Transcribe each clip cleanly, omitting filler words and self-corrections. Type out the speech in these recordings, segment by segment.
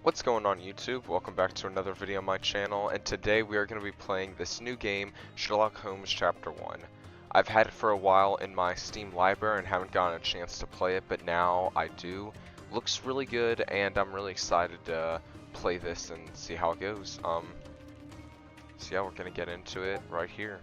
What's going on YouTube? Welcome back to another video on my channel, and today we are going to be playing this new game, Sherlock Holmes Chapter 1. I've had it for a while in my Steam library and haven't gotten a chance to play it, but now I do. Looks really good, and I'm really excited to play this and see how it goes. So yeah, we're going to get into it right here.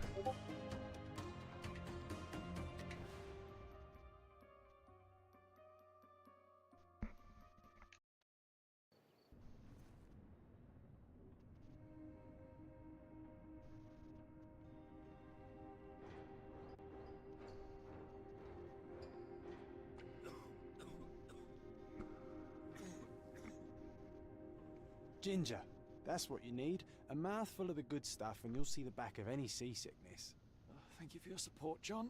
Ginger, that's what you need. A mouthful of the good stuff and you'll see the back of any seasickness. Thank you for your support, John.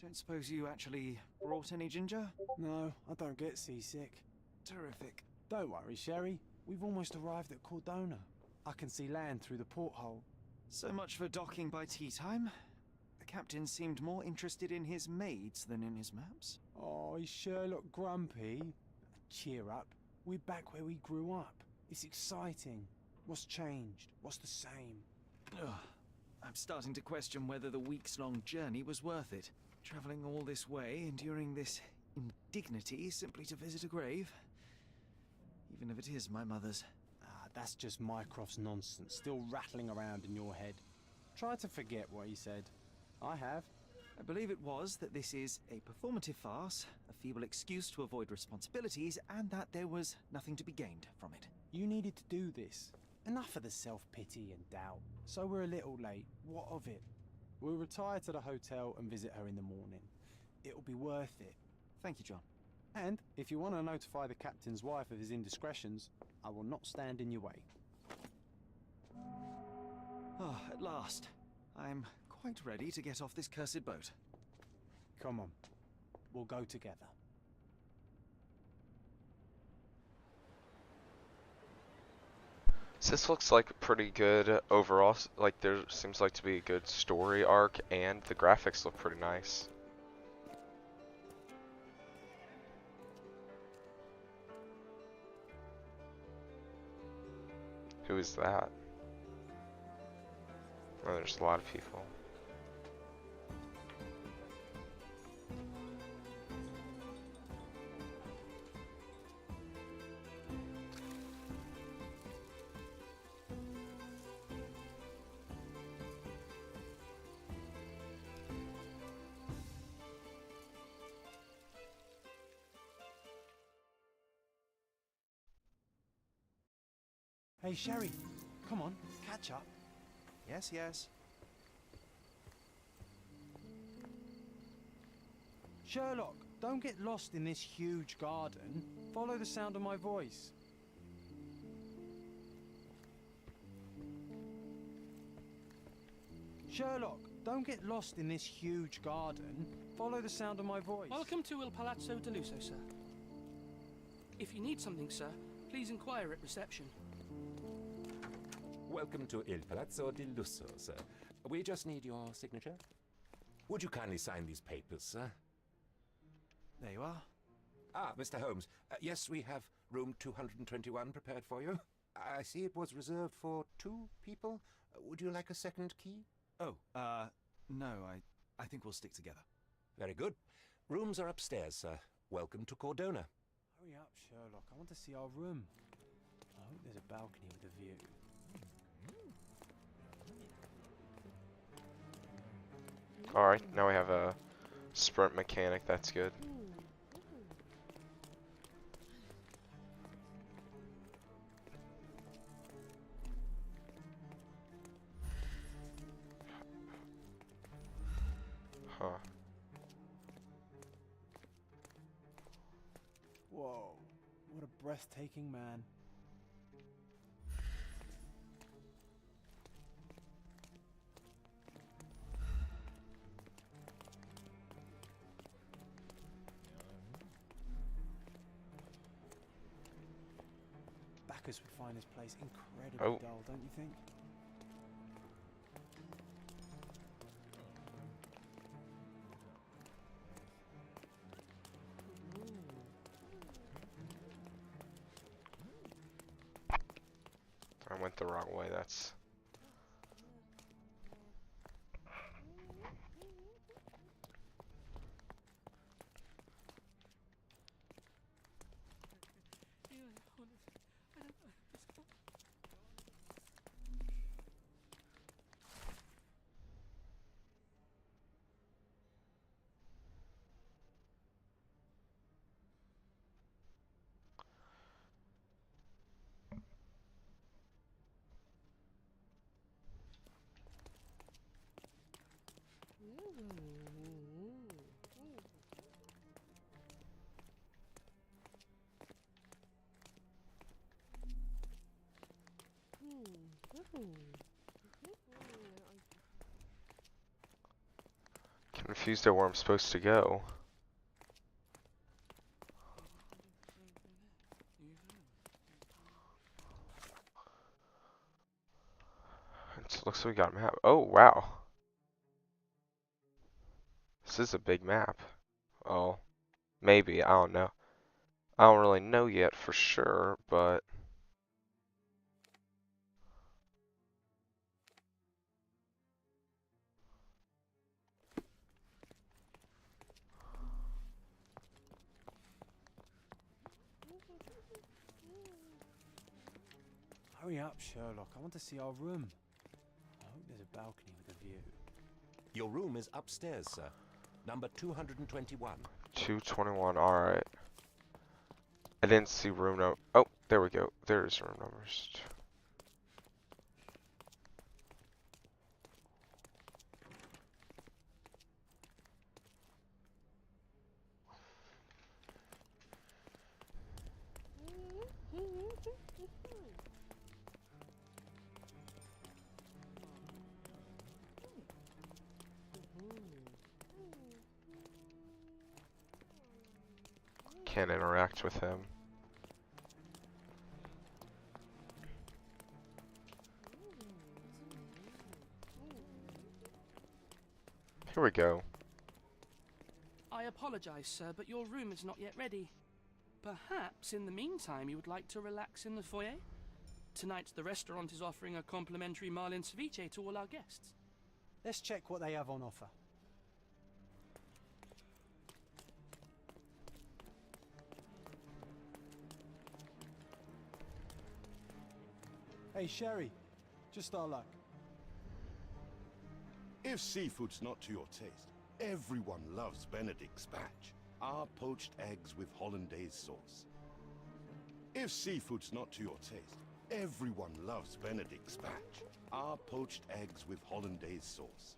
Don't suppose you actually brought any ginger? No, I don't get seasick. Terrific. Don't worry, Sherry. We've almost arrived at Cordona. I can see land through the porthole. So much for docking by tea time. The captain seemed more interested in his maids than in his maps. Oh, is Sherlock grumpy? Cheer up. We're back where we grew up. It's exciting. What's changed? What's the same? Ugh. I'm starting to question whether the weeks-long journey was worth it. Traveling all this way, enduring this indignity simply to visit a grave. Even if it is my mother's. That's just Mycroft's nonsense, still rattling around in your head. Try to forget what he said. I have. I believe it was that this is a performative farce, a feeble excuse to avoid responsibilities, and that there was nothing to be gained from it. You needed to do this. Enough of the self-pity and doubt. So we're a little late. What of it? We'll retire to the hotel and visit her in the morning. It'll be worth it. Thank you, John. And if you want to notify the captain's wife of his indiscretions, I will not stand in your way. Ah, at last. I'm quite ready to get off this cursed boat. Come on. We'll go together. So this looks like pretty good overall. Like there seems like to be a good story arc, and the graphics look pretty nice. Who is that? Oh, there's a lot of people. Hey, Sherry. Come on, catch up. Yes, yes. Sherlock, don't get lost in this huge garden. Follow the sound of my voice. Sherlock, don't get lost in this huge garden. Follow the sound of my voice. Welcome to Il Palazzo di Lusso, sir. If you need something, sir, please inquire at reception. Welcome to Il Palazzo di Lusso, sir. We just need your signature. Would you kindly sign these papers, sir? There you are. Ah, Mr. Holmes. Yes, we have room 221 prepared for you. I see it was reserved for 2 people. Would you like a second key? Oh, no, I think we'll stick together. Very good. Rooms are upstairs, sir. Welcome to Cordona. Hurry up, Sherlock. I want to see our room. I hope there's a balcony with a view. Alright, now we have a sprint mechanic, that's good. Huh. Whoa, what a breathtaking man. Bacchus would find this place incredibly dull, don't you think? went the wrong way. That's... Confused at where I'm supposed to go. It looks like we got a map. Oh, wow. This is a big map. Oh, maybe. I don't know. I don't really know yet for sure, but... Hurry up, Sherlock. I want to see our room. I hope there's a balcony with a view. Your room is upstairs, sir. Number 221. 221, alright. I didn't see room number. Oh, there we go. There's room numbers. Can't interact with him. Here we go. I apologize, sir, but your room is not yet ready. Perhaps, in the meantime, you would like to relax in the foyer? Tonight, the restaurant is offering a complimentary marlin ceviche to all our guests. Let's check what they have on offer. Hey, Sherry. Just our luck. If seafood's not to your taste, everyone loves Benedict spatch, our poached eggs with hollandaise sauce. If seafood's not to your taste, everyone loves Benedict spatch, our poached eggs with hollandaise sauce.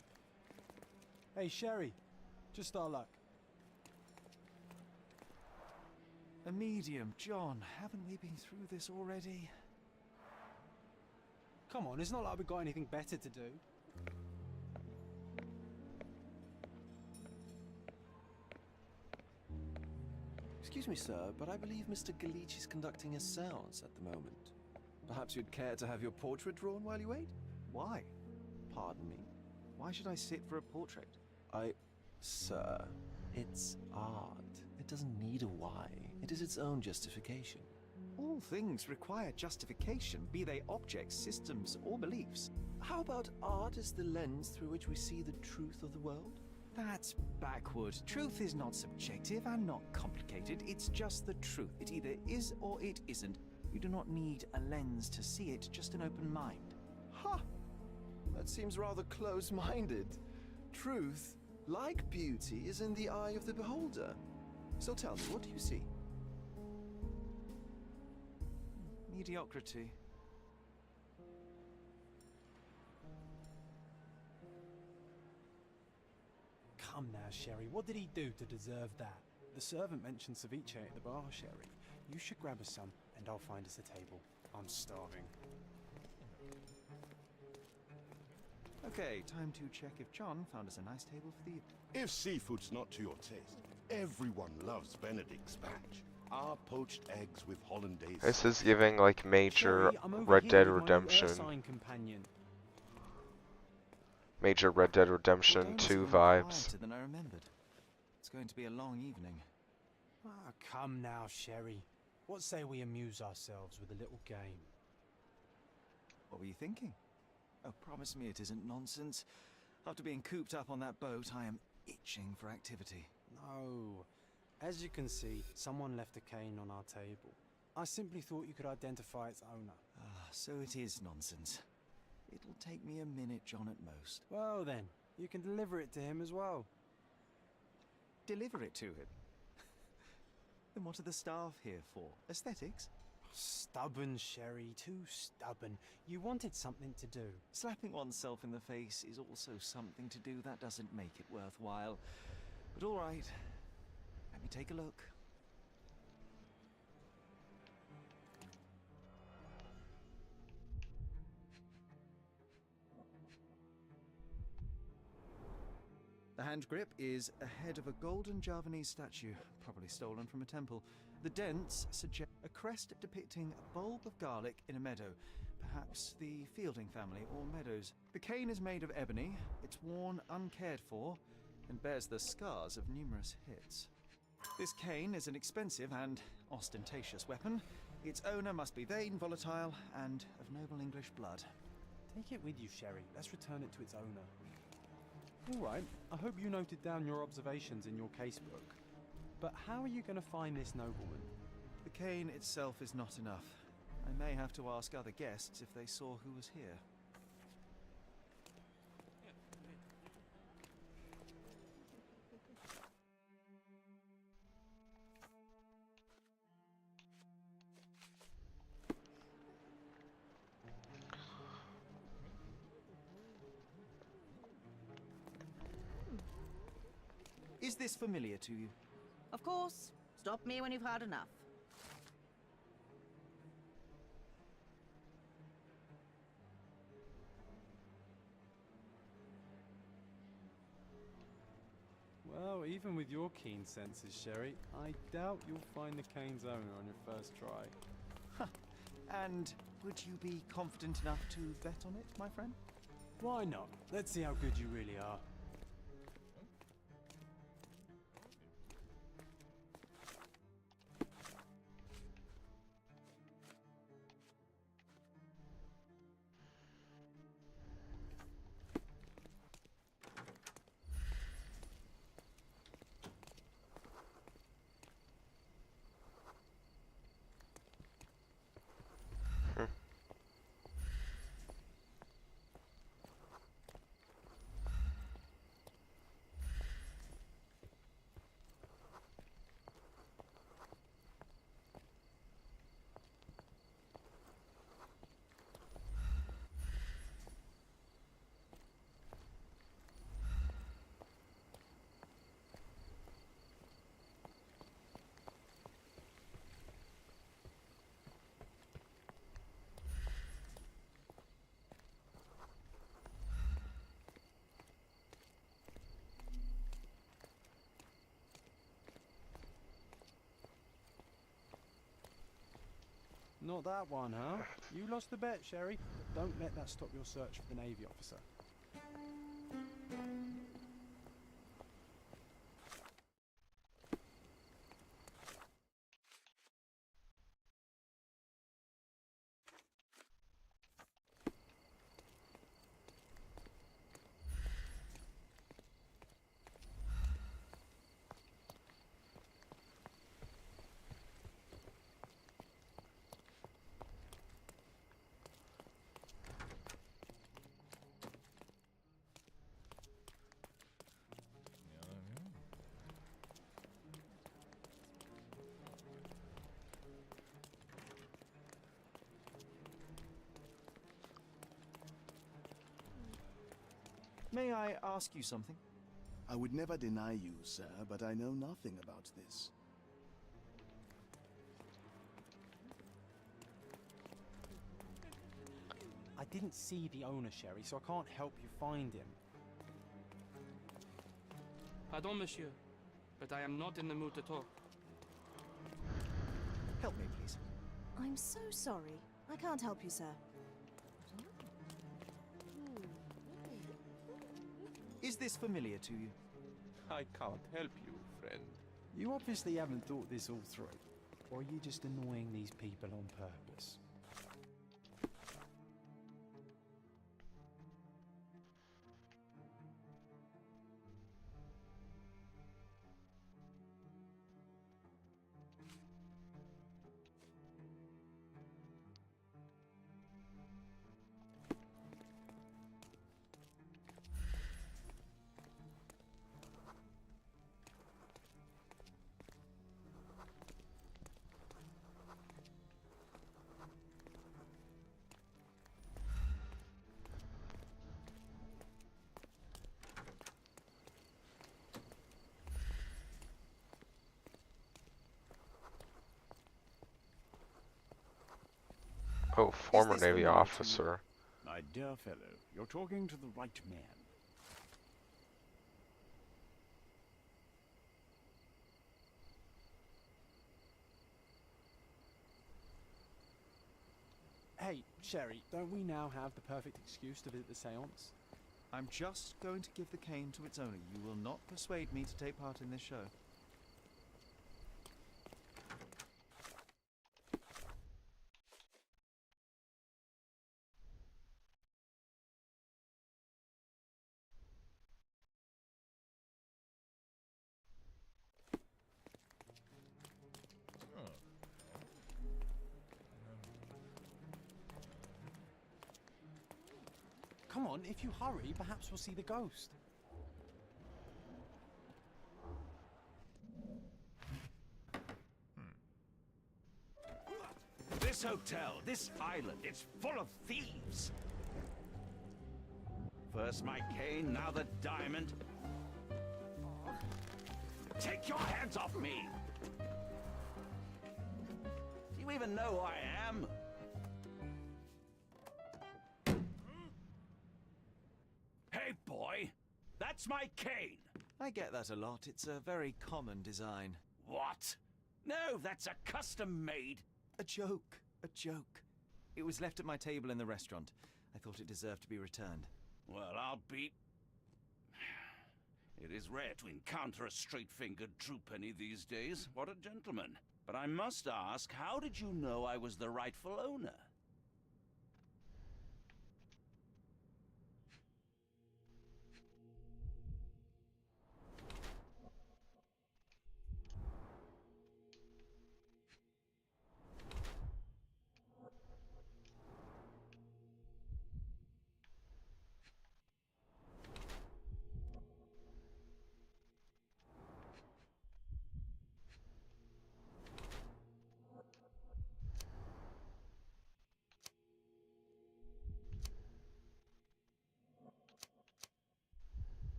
Hey, Sherry. Just our luck. A medium, John. Haven't we been through this already? Come on, it's not like we've got anything better to do. Excuse me, sir, but I believe Mr. Galich is conducting a séance at the moment. Perhaps you'd care to have your portrait drawn while you wait? Why? Pardon me? Why should I sit for a portrait? Sir, it's art. It doesn't need a why. It is its own justification. All things require justification, be they objects, systems, or beliefs. How about art as the lens through which we see the truth of the world? That's backward. Truth is not subjective and not complicated. It's just the truth. It either is or it isn't. You do not need a lens to see it, just an open mind. Ha! That seems rather close-minded. Truth, like beauty, is in the eye of the beholder. So tell me, what do you see? Mediocrity. Come now, Sherry. What did he do to deserve that? The servant mentioned ceviche at the bar, Sherry. You should grab us some, and I'll find us a table. I'm starving. Okay, time to check if John found us a nice table for the evening. If seafood's not to your taste, everyone loves Benedict spatch, our poached eggs with hollandaise. This is giving like major Sherry, I'm over Red here Dead with my new Redemption. Ursine companion. Major Red Dead Redemption Games 2 have been vibes. quieter than I remembered. It's going to be a long evening. Ah, come now, Sherry. What say we amuse ourselves with a little game? What were you thinking? Oh, promise me it isn't nonsense. After being cooped up on that boat, I am itching for activity. No. As you can see, someone left a cane on our table. I simply thought you could identify its owner. Ah, so it is nonsense. It'll take me a minute, John, at most. Well then, you can deliver it to him as well. Deliver it to him? Then what are the staff here for? Aesthetics? Stubborn, Sherry, too stubborn. You wanted something to do. Slapping oneself in the face is also something to do. That doesn't make it worthwhile. But all right, let me take a look. The hand grip is a head of a golden Javanese statue, probably stolen from a temple. The dents suggest a crest depicting a bulb of garlic in a meadow, perhaps the Fielding family or Meadows. The cane is made of ebony, it's worn uncared for, and bears the scars of numerous hits. This cane is an expensive and ostentatious weapon. Its owner must be vain, volatile, and of noble English blood. Take it with you, Sherry. Let's return it to its owner. All right, I hope you noted down your observations in your casebook. But how are you going to find this nobleman? The cane itself is not enough. I may have to ask other guests if they saw who was here. Is this familiar to you? Of course. Stop me when you've had enough. Well, even with your keen senses, Sherry, I doubt you'll find the cane's owner on your first try. And would you be confident enough to bet on it, my friend? Why not? Let's see how good you really are. Not that one, huh? You lost the bet, Sherry. But don't let that stop your search for the Navy officer. May I ask you something? I would never deny you, sir, but I know nothing about this. I didn't see the owner, Sherry, so I can't help you find him. Pardon, monsieur, but I am not in the mood to talk. Help me, please. I'm so sorry. I can't help you, sir. Is this familiar to you? I can't help you, friend. You obviously haven't thought this all through. Or are you just annoying these people on purpose? Oh, former Is this the Navy man to- officer. My dear fellow, you're talking to the right man. Hey, Sherry, don't we now have the perfect excuse to visit the seance? I'm just going to give the cane to its owner. You will not persuade me to take part in this show. Come on, if you hurry, perhaps we'll see the ghost. This hotel, this island, it's full of thieves. First my cane, now the diamond. Take your hands off me! Do you even know who I am? Hey, boy! That's my cane! I get that a lot. It's a very common design. What? No, that's a custom-made. A joke. A joke. It was left at my table in the restaurant. I thought it deserved to be returned. Well, I'll be... It is rare to encounter a straight-fingered true penny these days. What a gentleman. But I must ask, how did you know I was the rightful owner?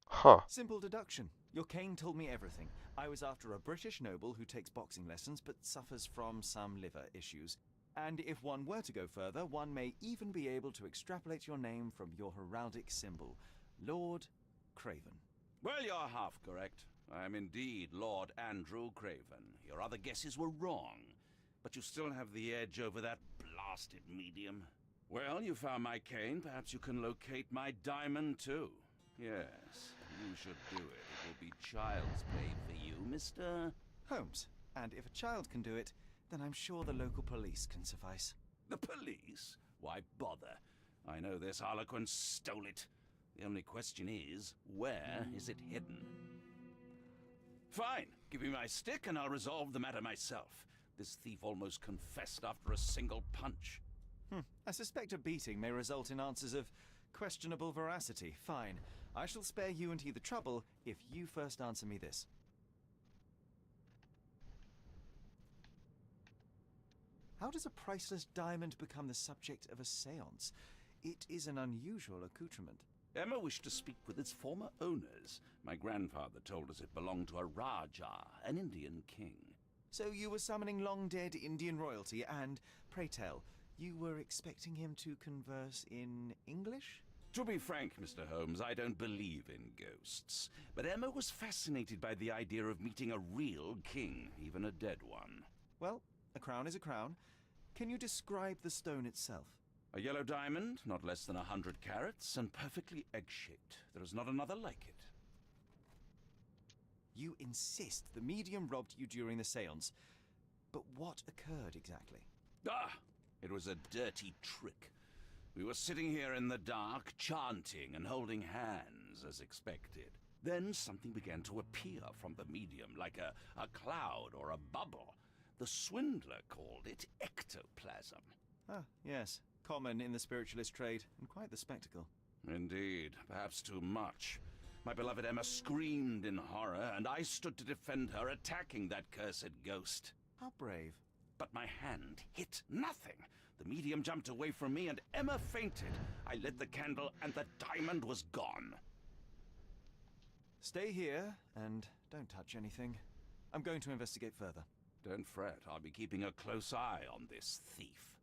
Huh. Simple deduction. Your cane told me everything. I was after a British noble who takes boxing lessons but suffers from some liver issues. And if one were to go further, one may even be able to extrapolate your name from your heraldic symbol, Lord Craven. Well, you're half correct. I am indeed Lord Andrew Craven. Your other guesses were wrong. But you still have the edge over that blasted medium. Well, you found my cane. Perhaps you can locate my diamond, too. Yes, you should do it. It will be child's play for you, Mr. Holmes. And if a child can do it, then I'm sure the local police can suffice. The police? Why bother? I know this harlequin stole it. The only question is, where is it hidden? Fine. Give me my stick and I'll resolve the matter myself. This thief almost confessed after a single punch. I suspect a beating may result in answers of questionable veracity. Fine. I shall spare you and he the trouble if you first answer me this. How does a priceless diamond become the subject of a séance? It is an unusual accoutrement. Emma wished to speak with its former owners. My grandfather told us it belonged to a Rajah, an Indian king. So you were summoning long-dead Indian royalty and, pray tell, you were expecting him to converse in English? To be frank, Mr. Holmes, I don't believe in ghosts. But Emma was fascinated by the idea of meeting a real king, even a dead one. Well, a crown is a crown. Can you describe the stone itself? A yellow diamond, not less than 100 carats, and perfectly egg-shaped. There is not another like it. You insist the medium robbed you during the séance. But what occurred exactly? It was a dirty trick. We were sitting here in the dark, chanting and holding hands, as expected. Then something began to appear from the medium, like a cloud or a bubble. The swindler called it ectoplasm. Ah, yes. Common in the spiritualist trade, and quite the spectacle. Indeed, perhaps too much. My beloved Emma screamed in horror, and I stood to defend her, attacking that cursed ghost. How brave. But my hand hit nothing. The medium jumped away from me, and Emma fainted. I lit the candle, and the diamond was gone. Stay here, and don't touch anything. I'm going to investigate further. Don't fret, I'll be keeping a close eye on this thief.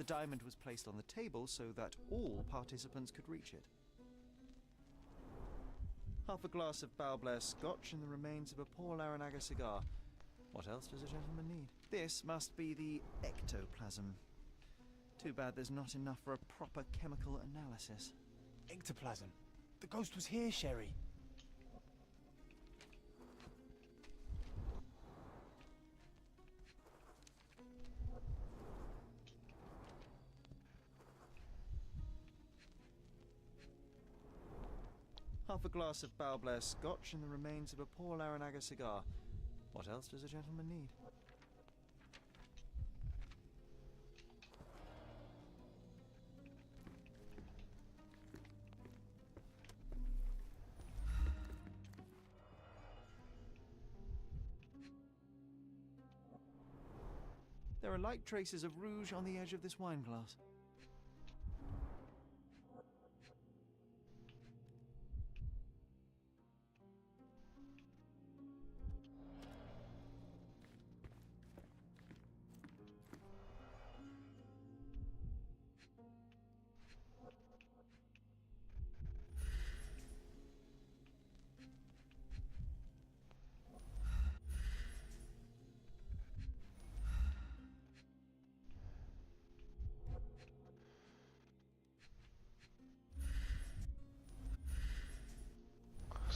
The diamond was placed on the table so that all participants could reach it. Half a glass of Balblair Scotch and the remains of a Paul Aranaga cigar. What else does a gentleman need? This must be the ectoplasm. Too bad there's not enough for a proper chemical analysis. Ectoplasm. The ghost was here, Sherry. Half a glass of Balblair Scotch and the remains of a Paul Aranaga cigar. What else does a gentleman need? There are light traces of rouge on the edge of this wine glass.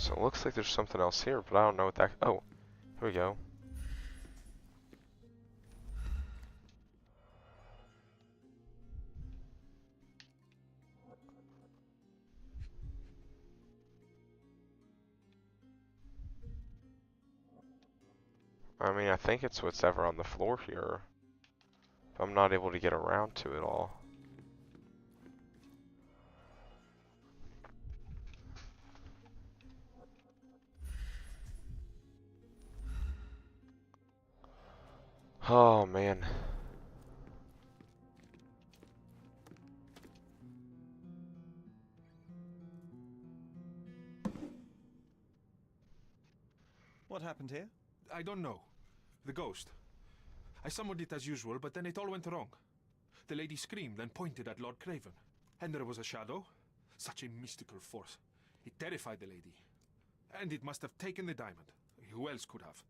So it looks like there's something else here, but I don't know what that... Oh, here we go. I mean, I think it's what's ever on the floor here. I'm not able to get around to it all. Oh, man. What happened here? I don't know. The ghost. I summoned it as usual, but then it all went wrong. The lady screamed and pointed at Lord Craven. And there was a shadow. Such a mystical force. It terrified the lady. And it must have taken the diamond. Who else could have?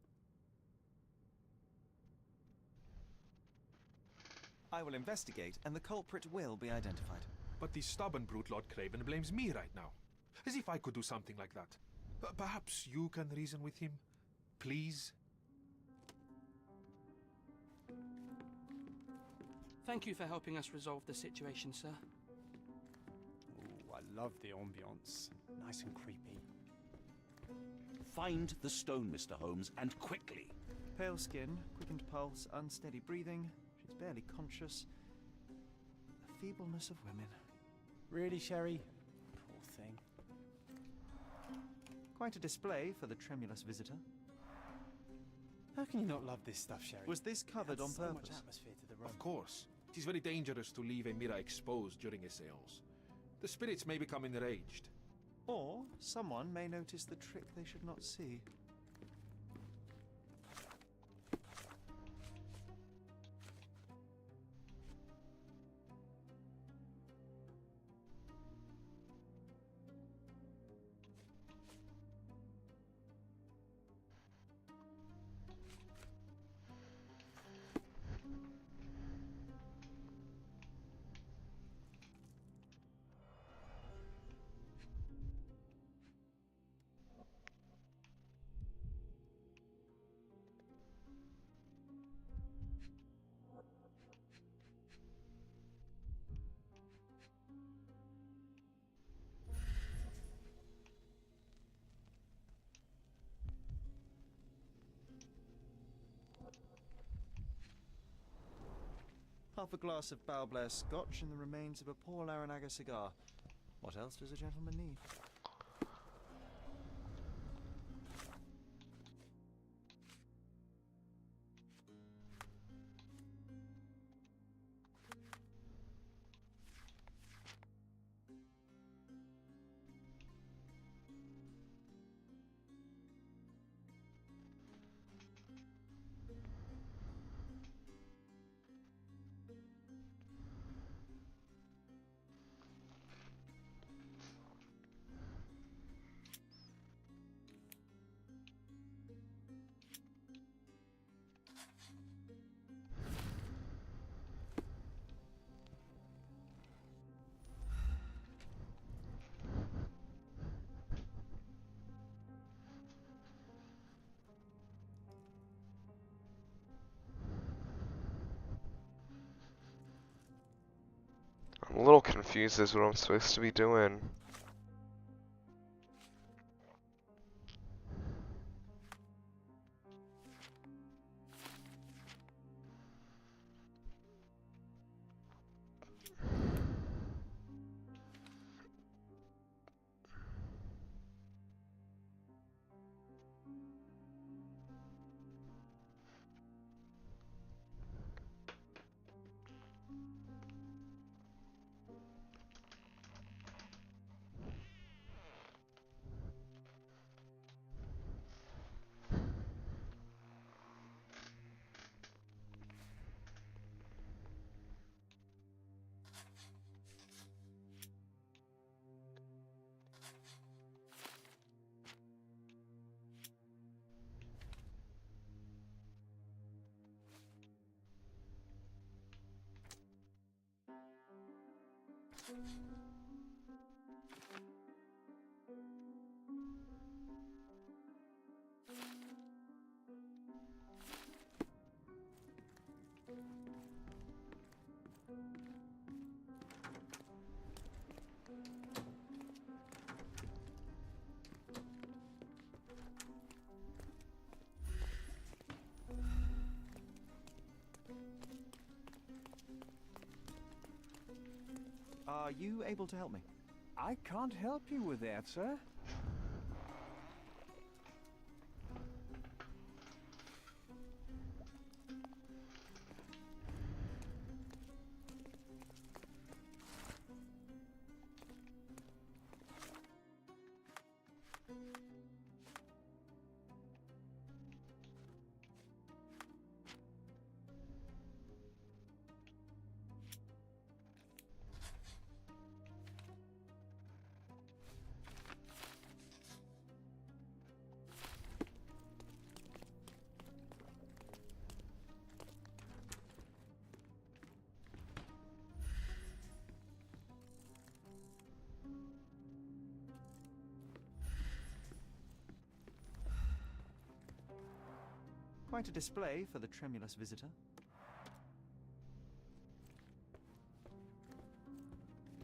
I will investigate, and the culprit will be identified. But the stubborn brute Lord Craven blames me right now. As if I could do something like that. Perhaps you can reason with him? Please? Thank you for helping us resolve the situation, sir. Ooh, I love the ambience. Nice and creepy. Find the stone, Mr. Holmes, and quickly. Pale skin, quickened pulse, unsteady breathing. She's barely conscious. The feebleness of women. Really, Sherry? Poor thing. Quite a display for the tremulous visitor. How can you not love this stuff, Sherry? Was this covered on so purpose? much atmosphere to the room. Of course. It is very dangerous to leave a mirror exposed during a séance. The spirits may become enraged. Or someone may notice the trick they should not see. half a glass of Balblair Scotch and the remains of a poor Laranaga cigar. What else does a gentleman need? I'm a little confused as to what I'm supposed to be doing. Are you able to help me? I can't help you with that, sir. Quite a display for the tremulous visitor.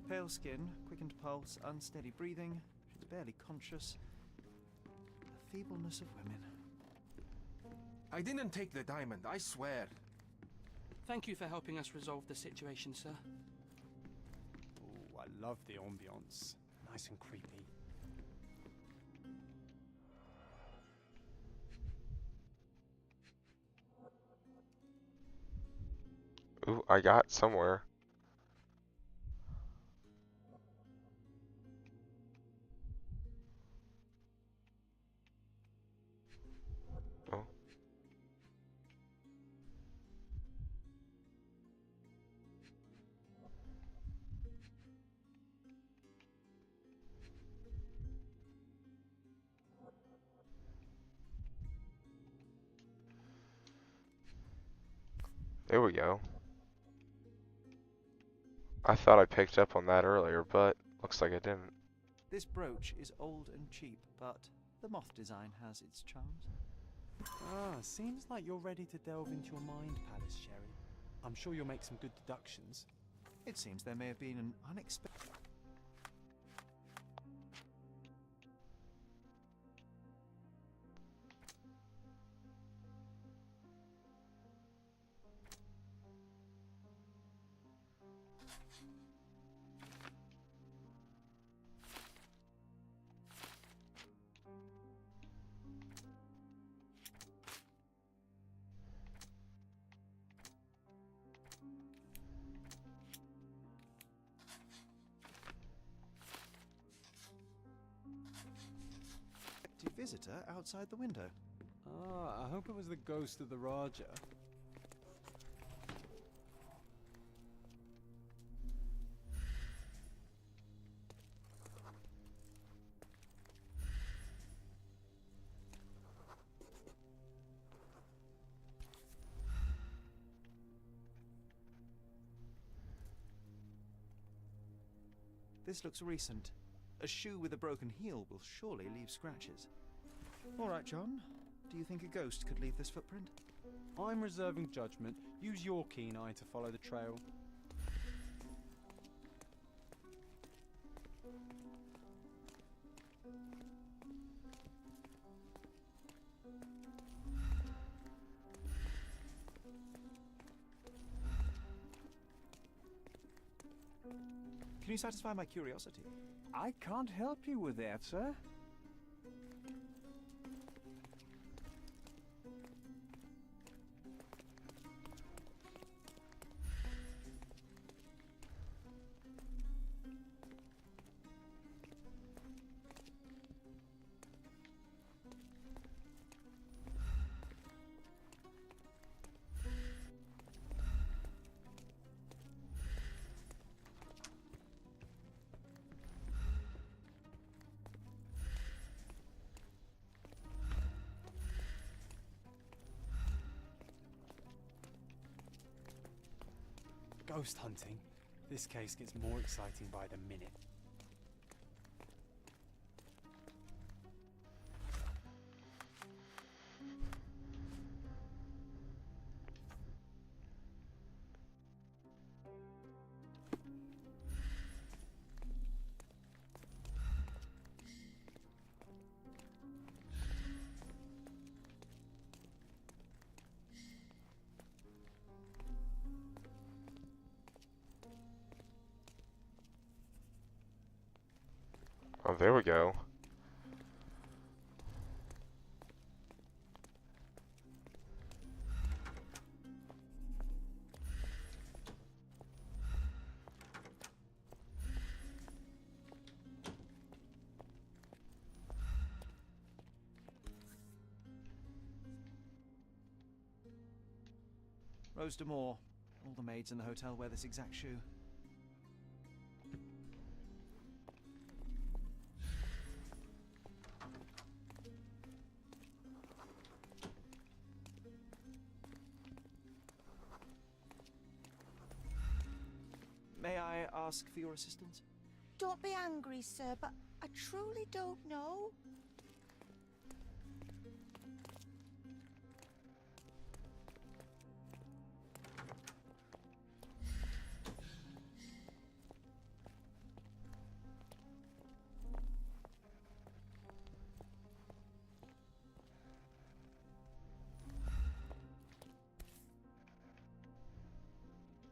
Pale skin, quickened pulse, unsteady breathing. She's barely conscious. The feebleness of women. I didn't take the diamond, I swear. Thank you for helping us resolve the situation, sir. Oh, I love the ambience. Nice and creepy. Ooh, I got somewhere. Oh. There we go. I thought I picked up on that earlier, but looks like I didn't. This brooch is old and cheap, but the moth design has its charms. Ah, seems like you're ready to delve into your mind palace, Sherry. I'm sure you'll make some good deductions. It seems there may have been an unexpected... Visitor outside the window. Ah, I hope it was the ghost of the Raja. This looks recent. A shoe with a broken heel will surely leave scratches. All right, John. Do you think a ghost could leave this footprint? I'm reserving judgment. Use your keen eye to follow the trail. Can you satisfy my curiosity? I can't help you with that, sir. Ghost hunting. This case gets more exciting by the minute. Oh, there we go. Rose D'Amour. All the maids in the hotel wear this exact shoe. May I ask for your assistance? Don't be angry, sir, but I truly don't know.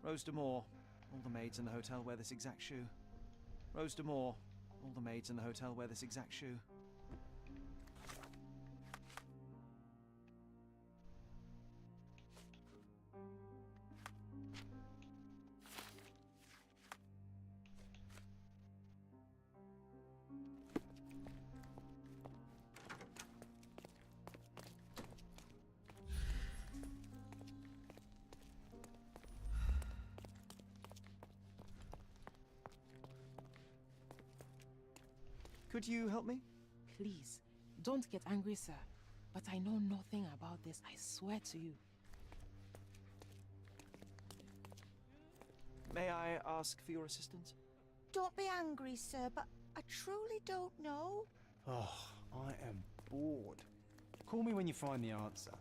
Rose D'Amour. All the maids in the hotel wear this exact shoe. Rose D'Amour. All the maids in the hotel wear this exact shoe. Could you help me? Please, don't get angry, sir. But I know nothing about this, I swear to you. May I ask for your assistance? Don't be angry, sir, but I truly don't know. Oh, I am bored. Call me when you find the answer.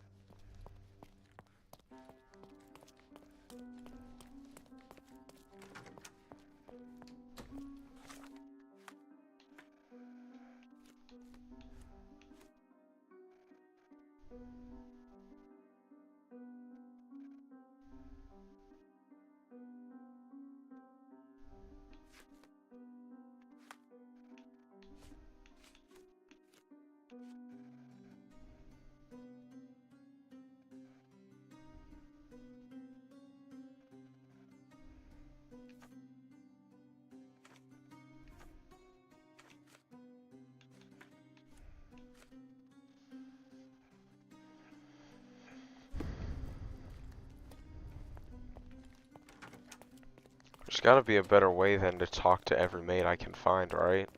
There's gotta be a better way than to talk to every maid I can find, right?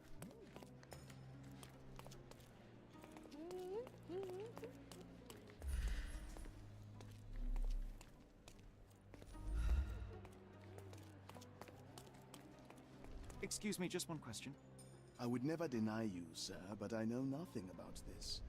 Excuse me, just one question. I would never deny you, sir, but I know nothing about this.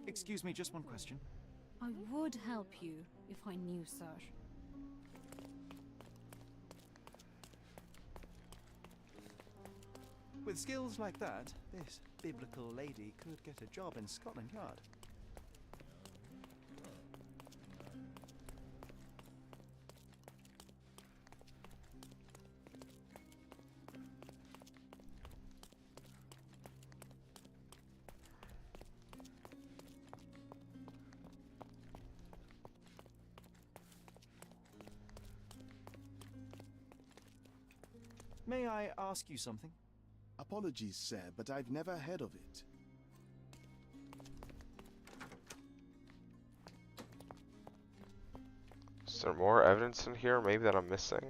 Excuse me, just one question. I would help you if I knew, sir. With skills like that, this biblical lady could get a job in Scotland Yard. May I ask you something? Apologies, sir, but I've never heard of it. Is there more evidence in here, maybe that I'm missing?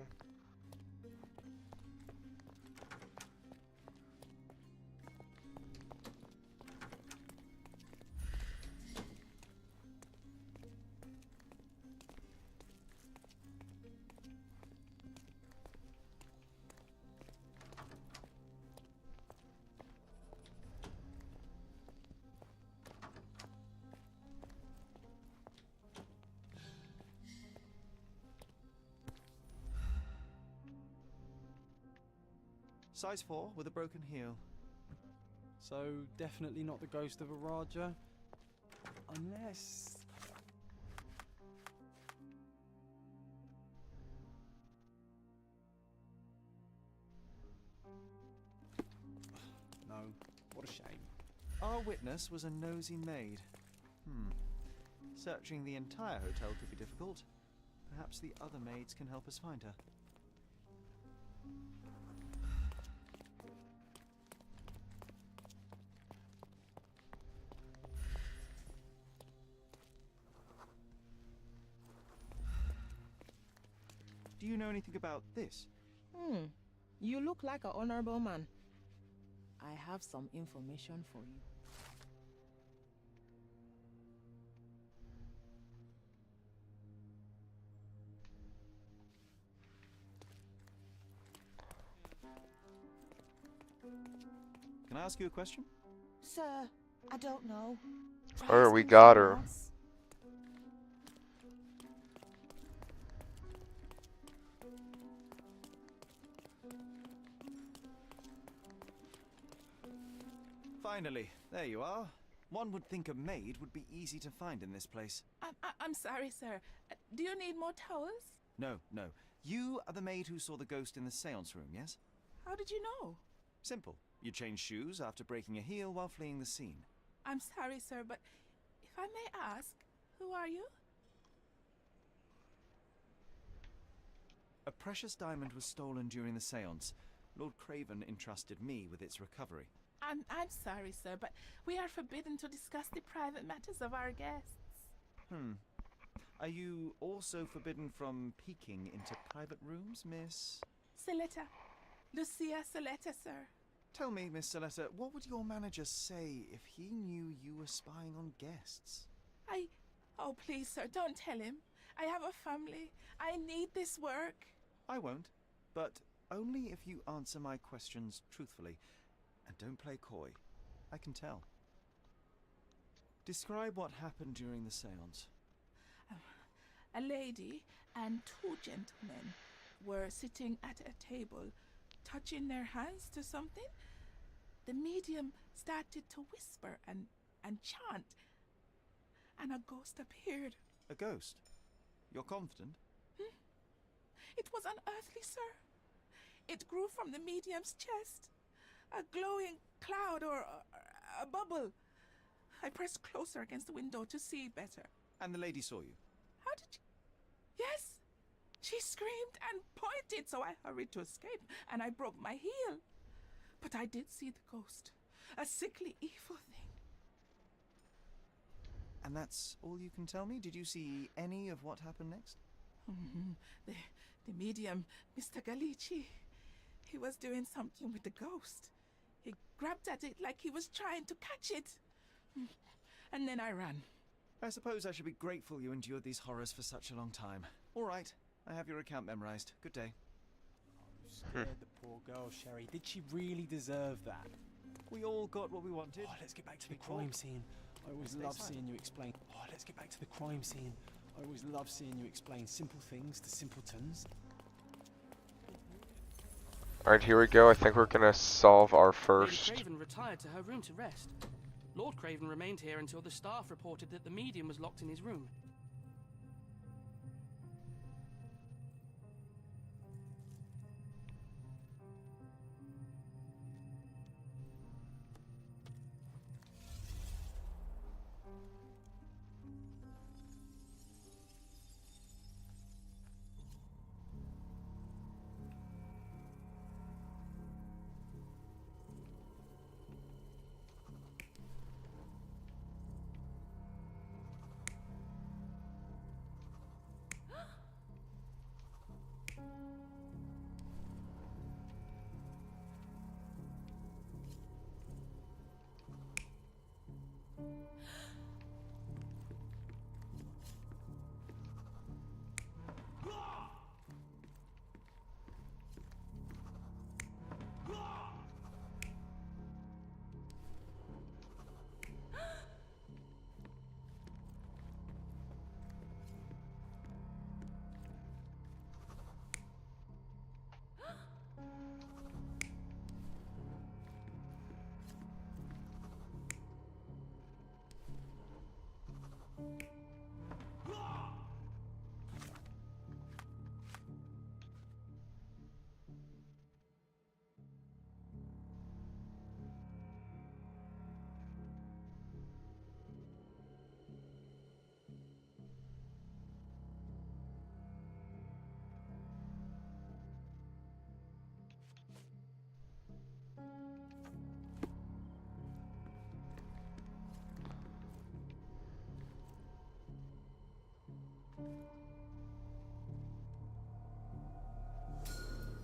Size 4 with a broken heel. So, definitely not the ghost of a Raja? Unless... No, what a shame. Our witness was a nosy maid. Searching the entire hotel could be difficult. Perhaps the other maids can help us find her. Do you know anything about this? You look like an honorable man. I have some information for you. Can I ask you a question? Sir, I don't know. Alright, we got her. Finally, there you are. One would think a maid would be easy to find in this place. I'm sorry, sir. Do you need more towels? No, no. You are the maid who saw the ghost in the seance room, yes? How did you know? Simple. You changed shoes after breaking a heel while fleeing the scene. I'm sorry, sir, but if I may ask, who are you? A precious diamond was stolen during the seance. Lord Craven entrusted me with its recovery. I'm sorry, sir, but we are forbidden to discuss the private matters of our guests. Are you also forbidden from peeking into private rooms, Miss? Saletta. Lucia Saletta, sir. Tell me, Miss Saletta, what would your manager say if he knew you were spying on guests? Oh, please, sir, don't tell him. I have a family. I need this work. I won't, but only if you answer my questions truthfully. And don't play coy. I can tell. Describe what happened during the seance. A lady and two gentlemen were sitting at a table, touching their hands to something. The medium started to whisper and chant, and a ghost appeared. A ghost? You're confident? It was unearthly, sir. It grew from the medium's chest. A glowing cloud or a bubble. I pressed closer against the window to see better. And the lady saw you? How did you... Yes! She screamed and pointed, so I hurried to escape, and I broke my heel. But I did see the ghost, a sickly, evil thing. And that's all you can tell me? Did you see any of what happened next? The medium, Mr. Galici, he was doing something with the ghost. He grabbed at it like he was trying to catch it. And then I ran. I suppose I should be grateful you endured these horrors for such a long time. All right, I have your account memorized. Good day. Scared the poor girl, Sherry. Did she really deserve that? We all got what we wanted. Oh, let's get back to the crime scene. I always love seeing you explain. Oh, let's get back to the crime scene. I always love seeing you explain simple things to simpletons. Alright, here we go. I think we're gonna solve our Lady first. Craven retired to her room to rest. Lord Craven remained here until the staff reported that the medium was locked in his room.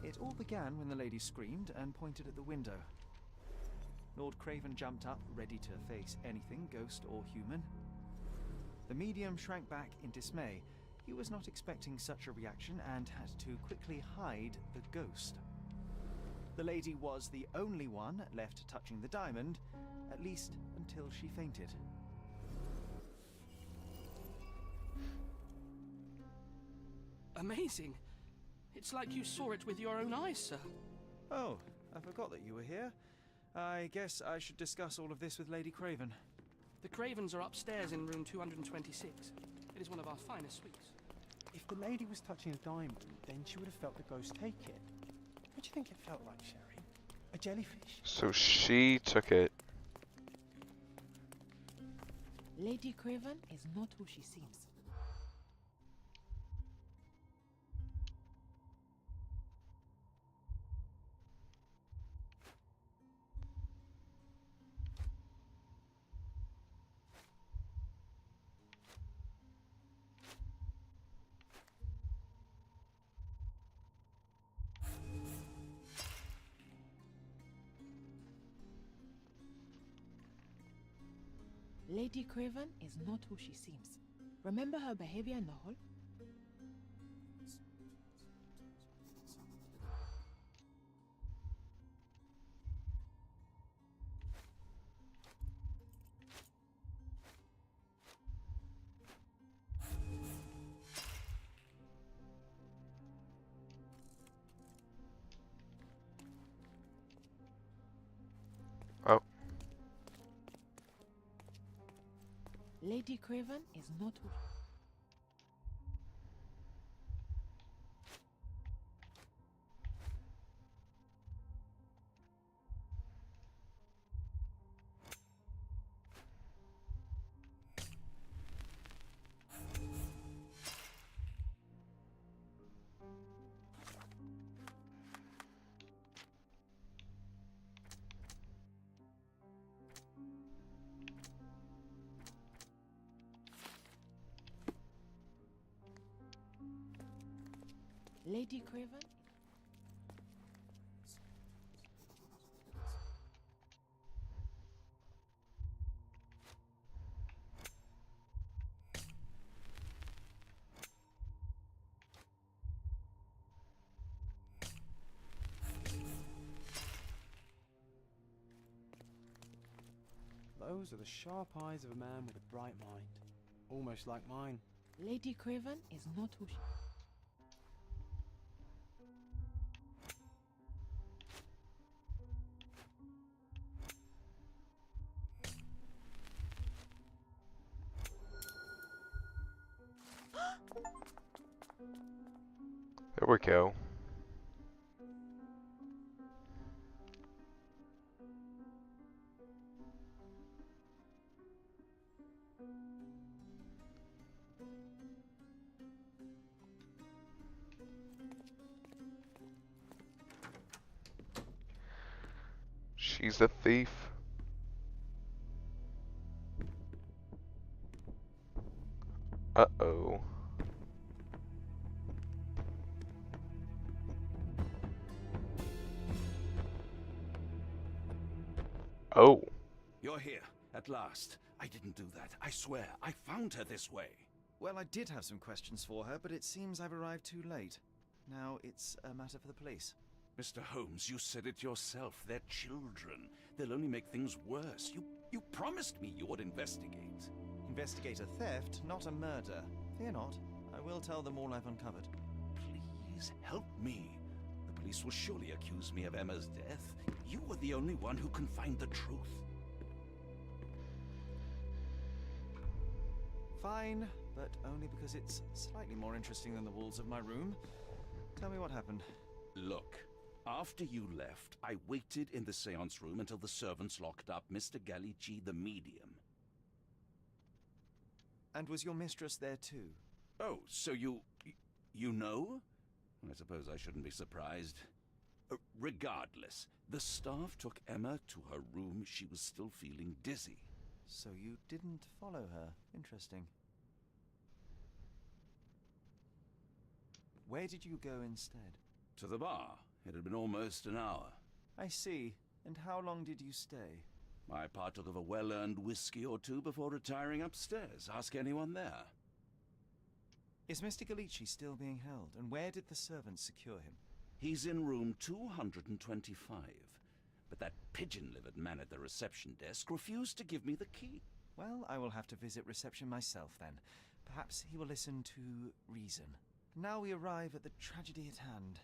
It all began when the lady screamed and pointed at the window. Lord Craven jumped up, ready to face anything, ghost or human. The medium shrank back in dismay. He was not expecting such a reaction and had to quickly hide the ghost. The lady was the only one left touching the diamond, at least until she fainted. Amazing. It's like you saw it with your own eyes, sir. Oh, I forgot that you were here. I guess I should discuss all of this with Lady Craven. The Cravens are upstairs in room 226. It is one of our finest suites. If the lady was touching a diamond, then she would have felt the ghost take it. What do you think it felt like, Sherry? A jellyfish? So she took it. Lady Craven is not who she seems. Lady Craven is not who she seems. Remember her behavior in the hall? Oh. Lady Craven is not who... Lady Craven? Those are the sharp eyes of a man with a bright mind. Almost like mine. Lady Craven is not who she... There we go. She's a thief. Uh-oh. Oh. You're here, at last. I didn't do that. I swear, I found her this way. Well, I did have some questions for her, but it seems I've arrived too late. Now it's a matter for the police. Mr. Holmes, you said it yourself. They're children. They'll only make things worse. You promised me you would investigate. Investigate a theft, not a murder. Fear not. I will tell them all I've uncovered. Please help me. The police will surely accuse me of Emma's death. You were the only one who can find the truth. Fine, but only because it's slightly more interesting than the walls of my room. Tell me what happened. Look, after you left, I waited in the seance room until the servants locked up Mr. Gallici, the medium. And was your mistress there too? Oh, so you know? I suppose I shouldn't be surprised. Regardless, the staff took Emma to her room. She was still feeling dizzy. So you didn't follow her. Interesting. Where did you go instead? To the bar. It had been almost an hour. I see. And how long did you stay? I partook of a well-earned whiskey or two before retiring upstairs. Ask anyone there. Is Mr. Gallici still being held? And where did the servants secure him? He's in room 225. But that pigeon-livered man at the reception desk refused to give me the key. Well, I will have to visit reception myself then. Perhaps he will listen to reason. Now we arrive at the tragedy at hand.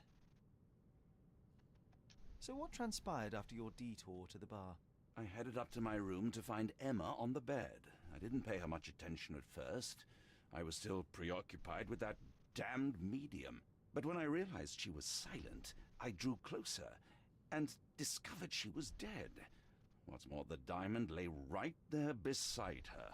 So what transpired after your detour to the bar? I headed up to my room to find Emma on the bed. I didn't pay her much attention at first. I was still preoccupied with that damned medium. But when I realized she was silent, I drew closer and discovered she was dead. What's more, the diamond lay right there beside her.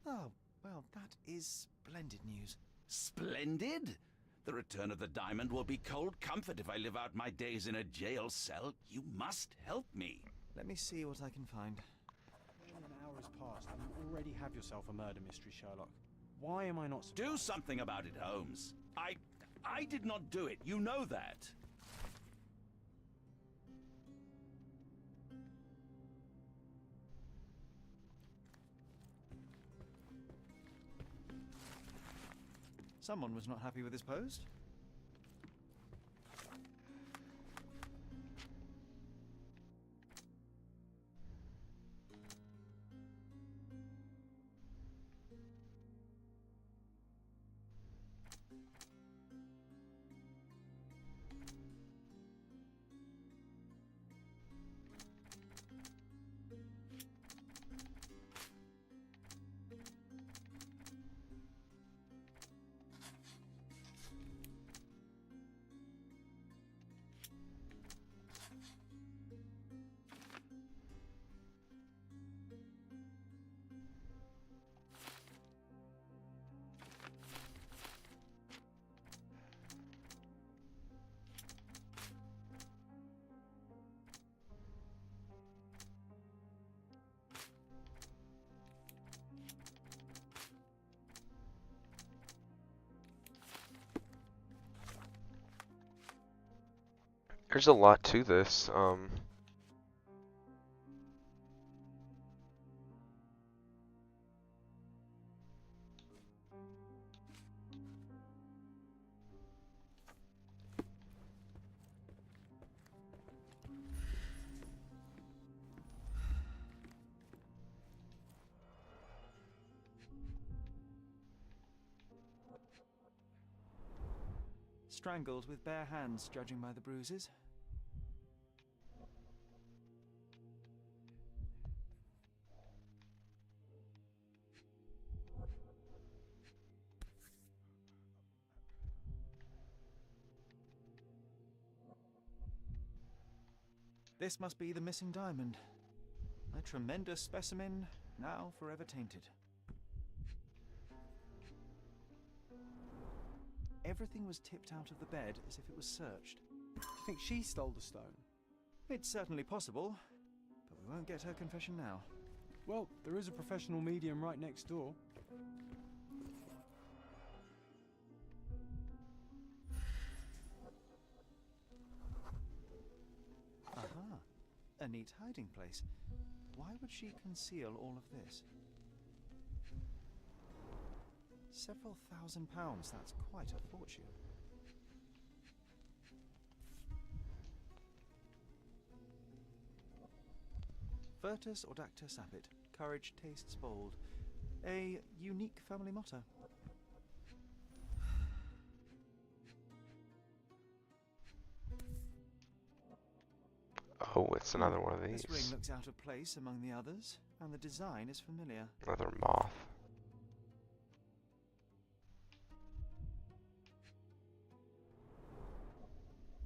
Oh, well, that is splendid news. Splendid? The return of the diamond will be cold comfort if I live out my days in a jail cell. You must help me. Let me see what I can find. More than an hour has passed and you already have yourself a murder mystery, Sherlock. Why am I not surprised? Do something about it, Holmes. I did not do it. You know that. Someone was not happy with his post. There's a lot to this. Strangled with bare hands, judging by the bruises. This must be the missing diamond. A tremendous specimen, now forever tainted. Everything was tipped out of the bed as if it was searched. Do you think she stole the stone? It's certainly possible, but we won't get her confession now. Well, there is a professional medium right next door. Aha, a neat hiding place. Why would she conceal all of this? Several £1,000s, that's quite a fortune. Virtus audacta sapit, courage tastes bold. A unique family motto. Oh, it's another one of these. This ring looks out of place among the others, and the design is familiar. Another moth.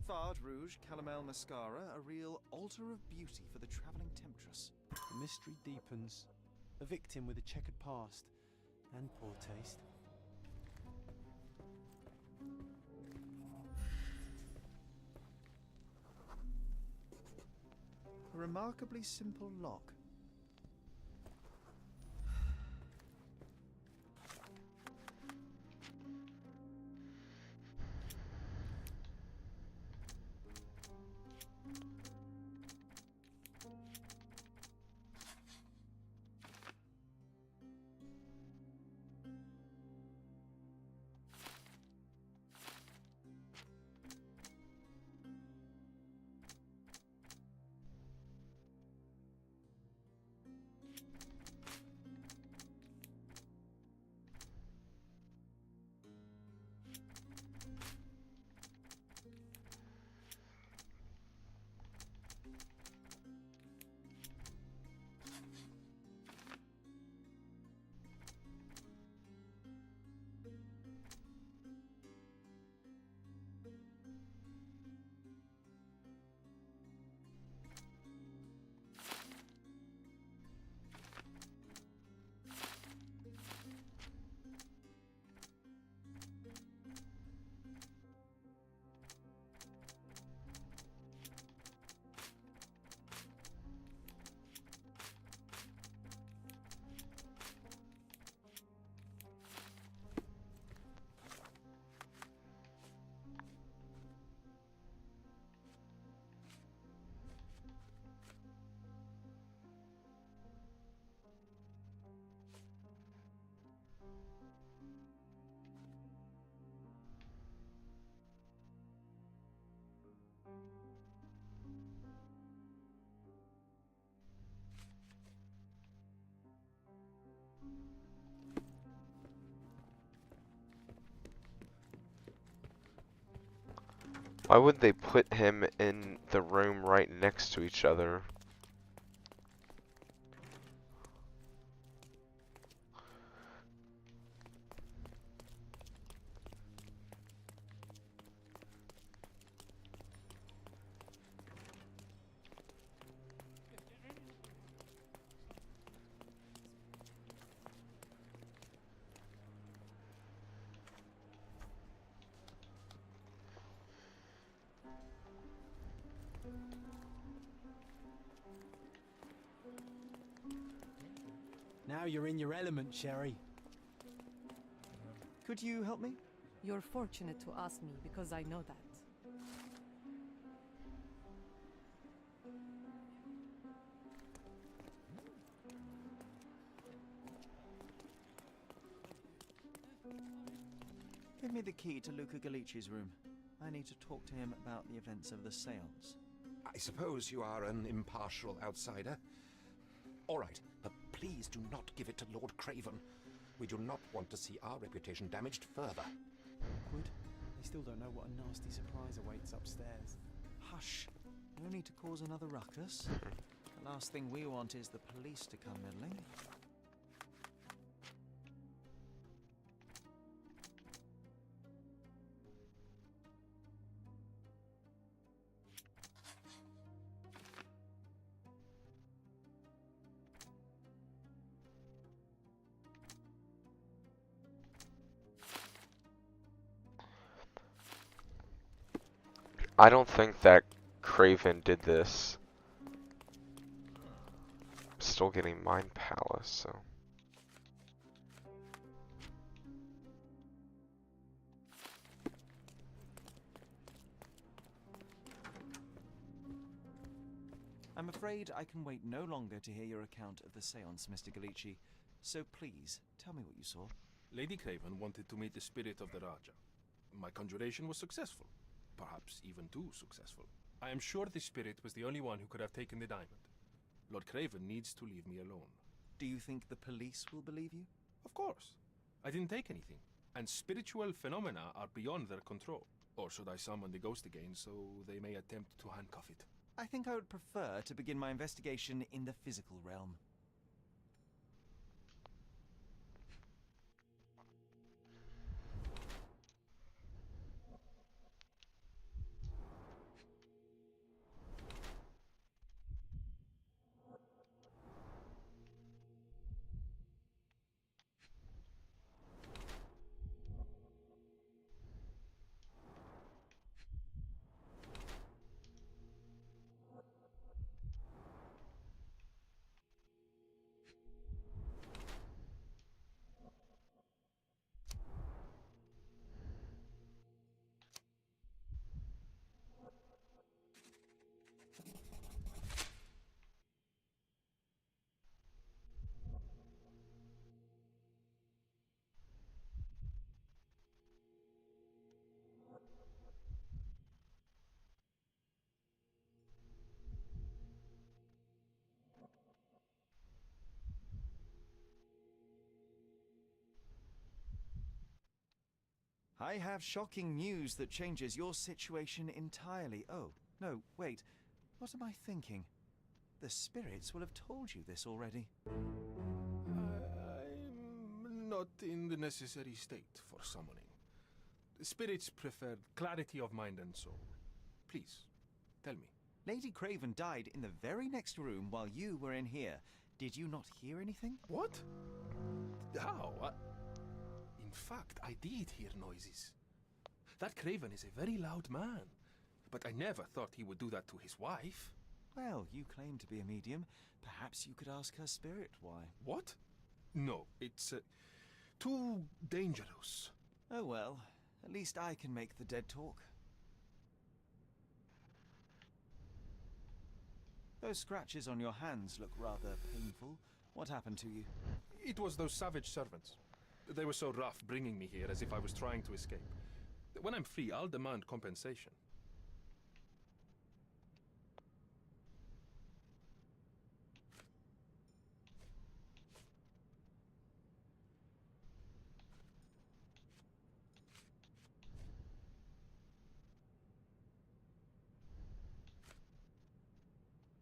Fard Rouge Calomel Mascara, a real altar of beauty for the travelling temptress. The mystery deepens. A victim with a checkered past and poor taste. A remarkably simple lock. Why would they put him in the room right next to each other? Now you're in your element, Sherry. Could you help me? You're fortunate to ask me because I know that. Give me the key to Luca Galici's room. I need to talk to him about the events of the seance. I suppose you are an impartial outsider. All right, but please do not give it to Lord Craven. We do not want to see our reputation damaged further. Awkward. They still don't know what a nasty surprise awaits upstairs. Hush. No need to cause another ruckus. The last thing we want is the police to come meddling. I don't think that Craven did this. Still getting Mind Palace, so. I'm afraid I can wait no longer to hear your account of the seance, Mr. Galici. So please, tell me what you saw. Lady Craven wanted to meet the spirit of the Raja. My conjuration was successful. Perhaps even too successful. I am sure the spirit was the only one who could have taken the diamond. Lord Craven needs to leave me alone. Do you think the police will believe you? Of course. I didn't take anything, and spiritual phenomena are beyond their control. Or should I summon the ghost again so they may attempt to handcuff it? I think I would prefer to begin my investigation in the physical realm. I have shocking news that changes your situation entirely. Oh, no, wait. What am I thinking? The spirits will have told you this already. I'm not in the necessary state for summoning. The spirits prefer clarity of mind and soul. Please, tell me. Lady Craven died in the very next room while you were in here. Did you not hear anything? What? How? In fact, I did hear noises. That Craven is a very loud man, but I never thought he would do that to his wife. Well, you claim to be a medium. Perhaps you could ask her spirit why. What? No, it's too dangerous. Oh well, at least I can make the dead talk. Those scratches on your hands look rather painful. What happened to you? It was those savage servants. They were so rough bringing me here as if I was trying to escape. When I'm free, I'll demand compensation.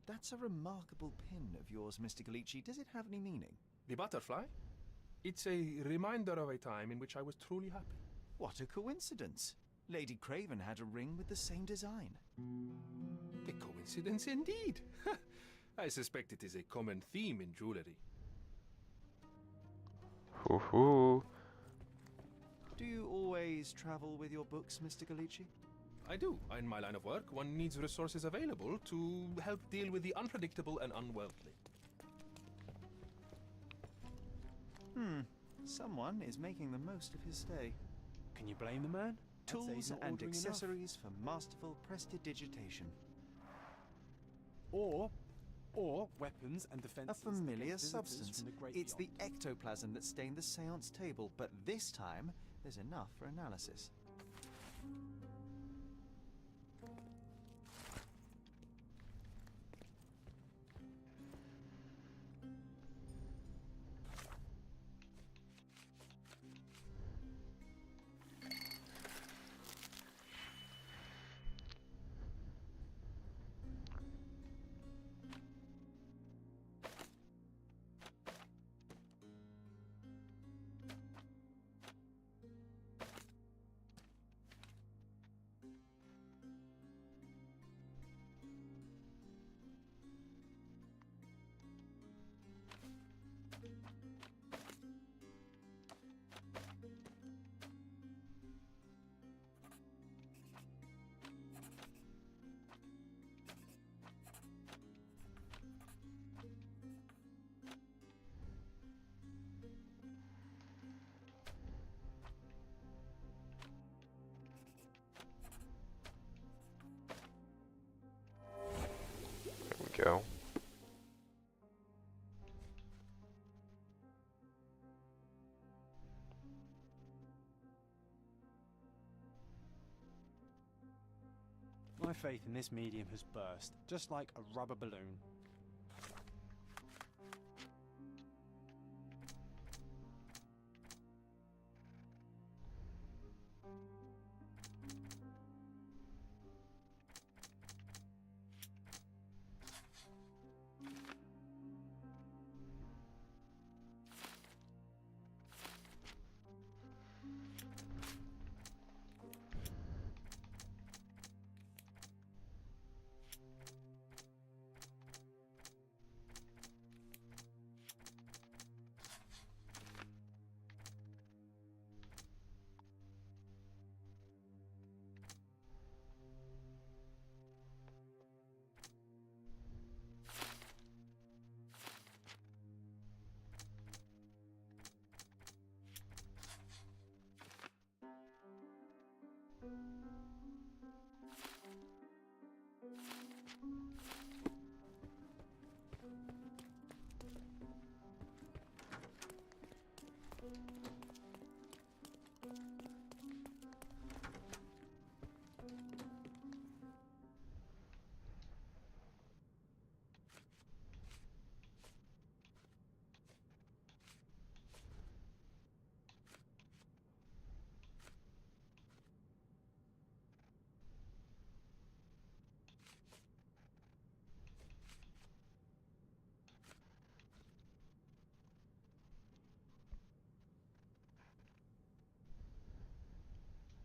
That's a remarkable pin of yours, Mr. Galici. Does it have any meaning? The butterfly? It's a reminder of a time in which I was truly happy. What a coincidence. Lady Craven had a ring with the same design. A coincidence indeed. I suspect it is a common theme in jewelry. Hoo-hoo. Do you always travel with your books, Mr. Galici? I do. In my line of work, one needs resources available to help deal with the unpredictable and unworldly. Someone is making the most of his stay. Can you blame the man? Tools and accessories for masterful prestidigitation. Or weapons and defenses. A familiar substance. It's the ectoplasm that stained the seance table, but this time There's enough for analysis. Go. My faith in this medium has burst, just like a rubber balloon.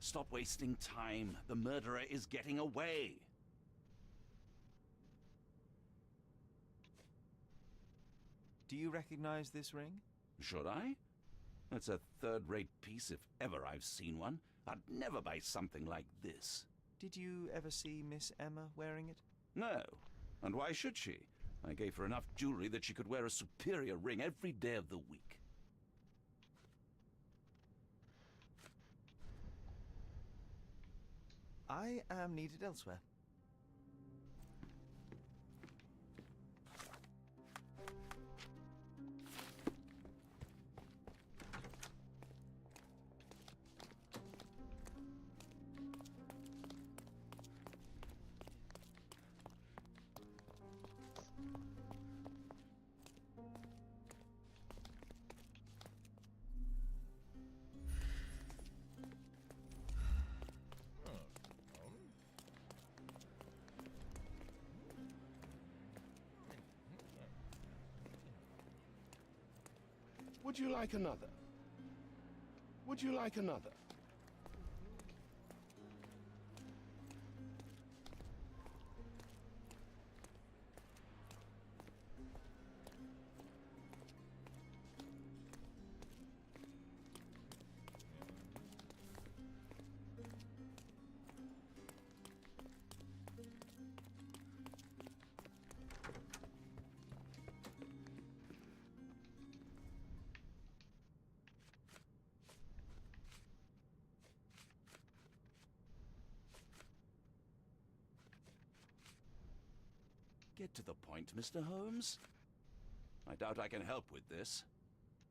Stop wasting time. The murderer is getting away. Do you recognize this ring? Should I? It's a third-rate piece if ever I've seen one. I'd never buy something like this. Did you ever see Miss Emma wearing it? No. And why should she? I gave her enough jewelry that she could wear a superior ring every day of the week. I am needed elsewhere. Would you like another? Would you like another? Get to the point, Mr. Holmes. I doubt I can help with this.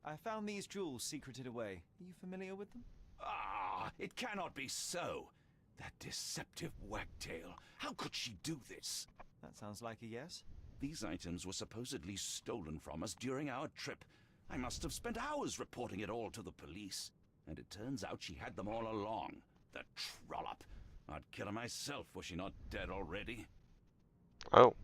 I found these jewels secreted away. Are you familiar with them? Ah, it cannot be so. That deceptive wagtail. How could she do this? That sounds like a yes. These items were supposedly stolen from us during our trip. I must have spent hours reporting it all to the police. And it turns out she had them all along. The trollop. I'd kill her myself, was she not dead already? Oh.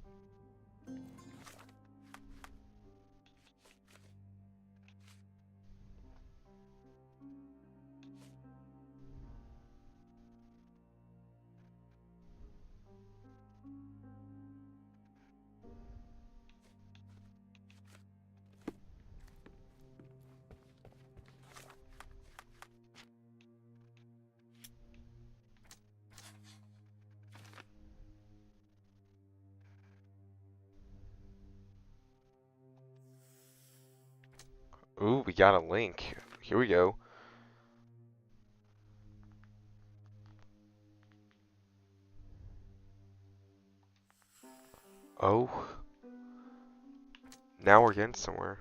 Ooh, we got a link. Here we go. Oh. Now we're getting somewhere.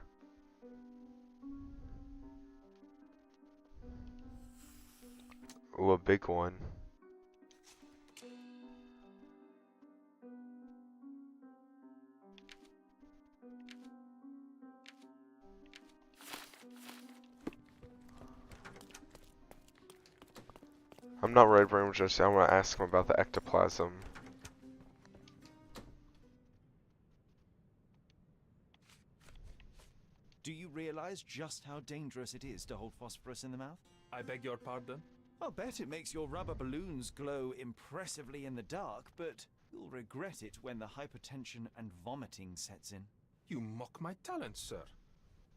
Ooh, a big one. I'm not ready for him just yet. I want to ask him about the ectoplasm. Do you realize just how dangerous it is to hold phosphorus in the mouth? I beg your pardon? I'll bet it makes your rubber balloons glow impressively in the dark, but you'll regret it when the hypertension and vomiting sets in. You mock my talents, sir.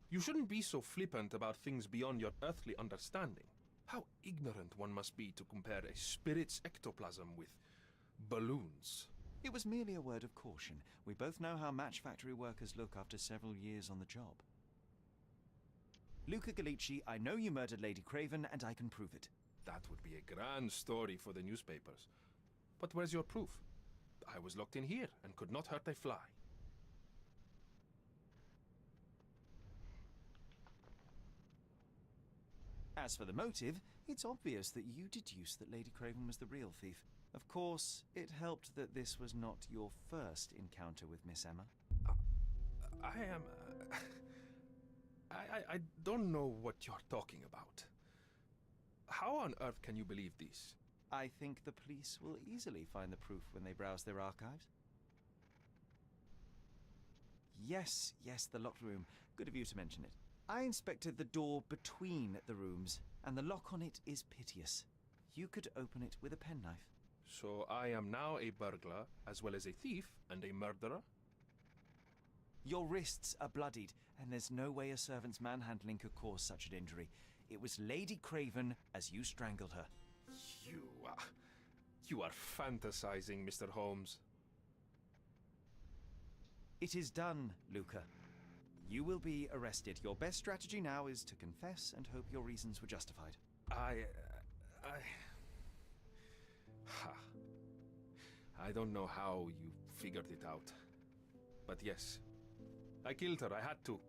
You shouldn't be so flippant about things beyond your earthly understanding. How ignorant one must be to compare a spirit's ectoplasm with balloons. It was merely a word of caution. We both know how match factory workers look after several years on the job. Luca Gallici, I know you murdered Lady Craven, and I can prove it. That would be a grand story for the newspapers. But where's your proof? I was locked in here and could not hurt a fly. As for the motive, it's obvious that you deduced that Lady Craven was the real thief. Of course, it helped that this was not your first encounter with Miss Emma. I don't know what you're talking about. How on earth can you believe this? I think the police will easily find the proof when they browse their archives. Yes, the locked room. Good of you to mention it. I inspected the door between the rooms, and the lock on it is piteous. You could open it with a penknife. So I am now a burglar, as well as a thief and a murderer? Your wrists are bloodied, and there's no way a servant's manhandling could cause such an injury. It was Lady Craven as you strangled her. You are fantasizing, Mr. Holmes. It is done, Luca. You will be arrested. Your best strategy now is to confess and hope your reasons were justified. I don't know how you figured it out. But yes, I killed her. I had to.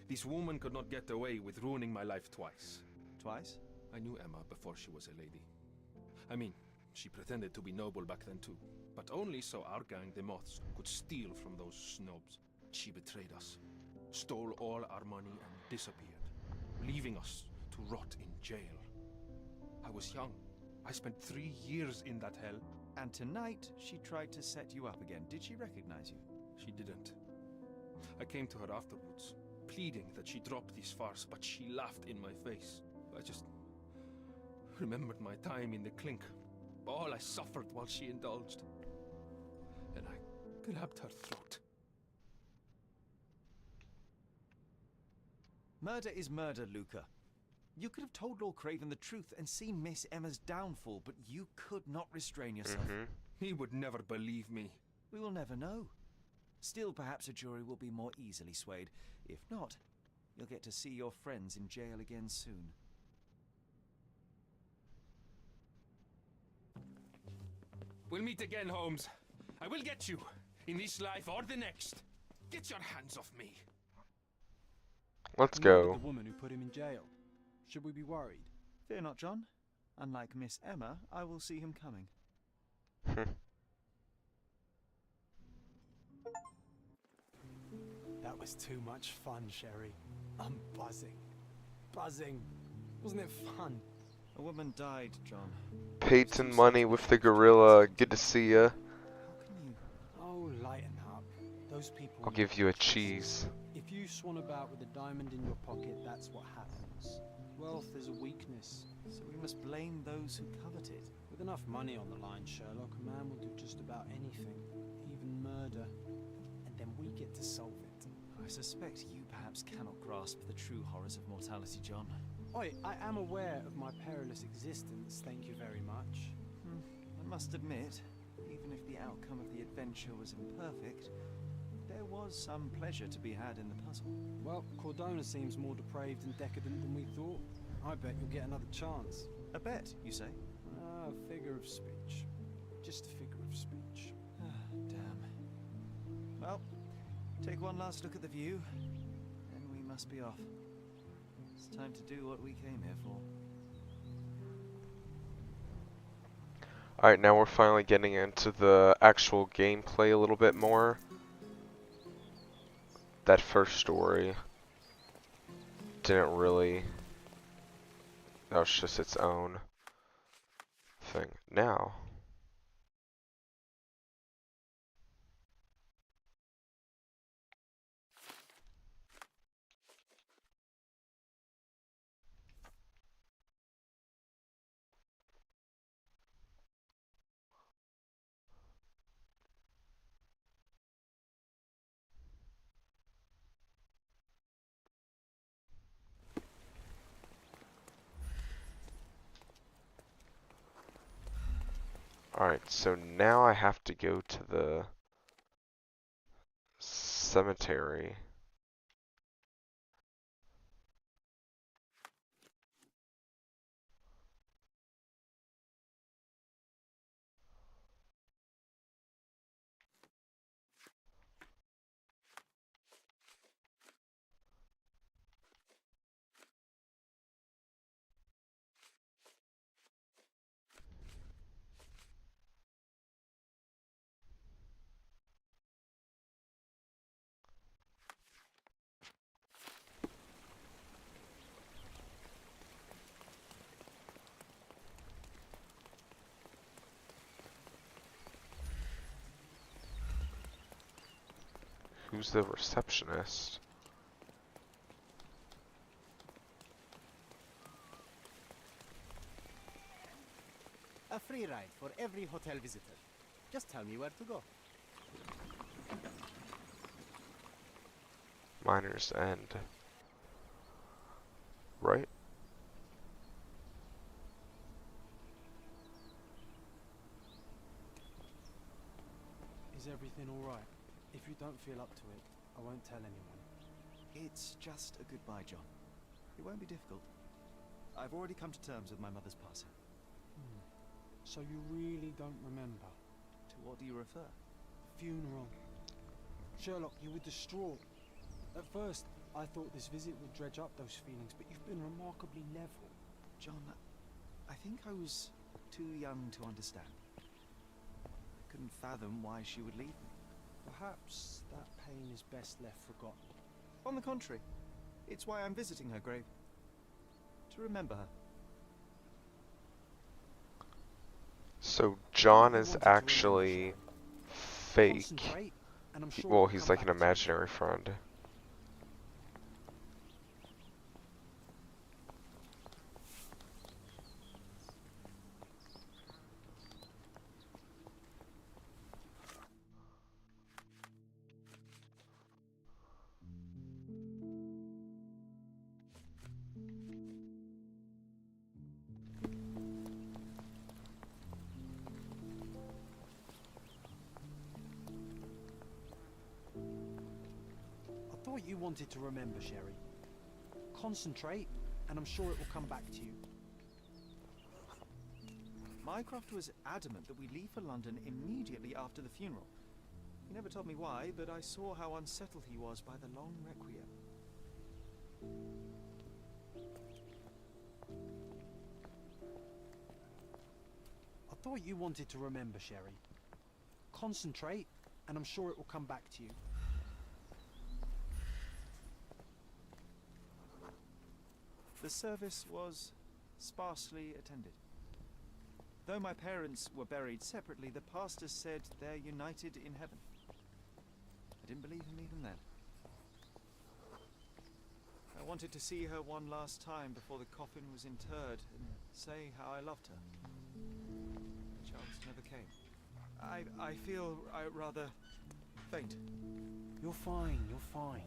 This woman could not get away with ruining my life twice. Twice? I knew Emma before she was a lady. I mean, she pretended to be noble back then too. But only so our gang, the Moths, could steal from those snobs. She betrayed us, stole all our money and disappeared, leaving us to rot in jail. I was young. I spent 3 years in that hell. And tonight, she tried to set you up again. Did she recognize you? She didn't. I came to her afterwards, pleading that she drop this farce, but she laughed in my face. I just remembered my time in the clink, all I suffered while she indulged. And I grabbed her throat. Murder is murder, Luca. You could have told Lord Craven the truth and seen Miss Emma's downfall, but you could not restrain yourself. He would never believe me. We will never know. Still, perhaps a jury will be more easily swayed. If not, you'll get to see your friends in jail again soon. We'll meet again, Holmes. I will get you, in this life or the next. Get your hands off me. Let's go. The woman who put him in jail. Should we be worried? Fear not, John. Unlike Miss Emma, I will see him coming. That was too much fun, Sherry. I'm buzzing. Buzzing. Wasn't it fun? A woman died, John. Paid some money with the gorilla. Good to see ya. How can you? Oh, lighten up. Those people... I'll give you a cheese. If you swan about with a diamond in your pocket, that's what happens. Wealth is a weakness. So we must blame those who covet it. With enough money on the line, Sherlock, a man will do just about anything. Even murder. And then we get to solve it. I suspect you perhaps cannot grasp the true horrors of mortality, John. Oi, I am aware of my perilous existence, thank you very much. I must admit, even if the outcome of the adventure was imperfect, there was some pleasure to be had in the puzzle. Well, Cordona seems more depraved and decadent than we thought. I bet you'll get another chance. A bet, you say? A figure of speech. Just a figure of speech. Damn. Well, take one last look at the view, then we must be off. It's time to do what we came here for. Alright, now we're finally getting into the actual gameplay a little bit more. That first story didn't really... That was just its own thing. Now... Alright, so now I have to go to the cemetery. Who's the receptionist? A free ride for every hotel visitor. Just tell me where to go. Miner's End. Right? Is everything alright? If you don't feel up to it, I won't tell anyone. It's just a goodbye, John. It won't be difficult. I've already come to terms with my mother's passing. So you really don't remember? To what do you refer? The funeral. Sherlock, you were distraught. At first, I thought this visit would dredge up those feelings, but you've been remarkably level. John, I think I was too young to understand. I couldn't fathom why she would leave me. Perhaps that pain is best left forgotten. On the contrary, it's why I'm visiting her grave. To remember her. So John is actually fake. Well, he's like an imaginary friend. You wanted to remember, Sherry. Concentrate, and I'm sure it will come back to you. Mycroft was adamant that we leave for London immediately after the funeral. He never told me why, but I saw how unsettled he was by the long requiem. thought you wanted to remember, Sherry. Concentrate, and I'm sure it will come back to you. The service was sparsely attended. Though my parents were buried separately, the pastor said they're united in heaven. I didn't believe him even then. I wanted to see her one last time before the coffin was interred and say how I loved her. The chance never came. I feel rather faint. You're fine, you're fine.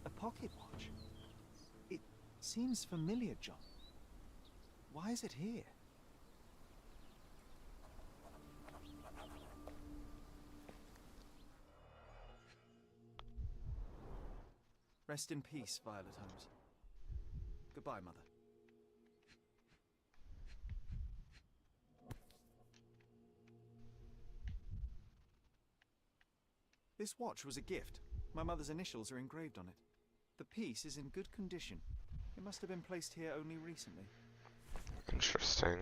A pocket watch? It seems familiar, John. Why is it here? Rest in peace, Violet Holmes. Goodbye, Mother. This watch was a gift. My mother's initials are engraved on it. The piece is in good condition. It must have been placed here only recently. Interesting.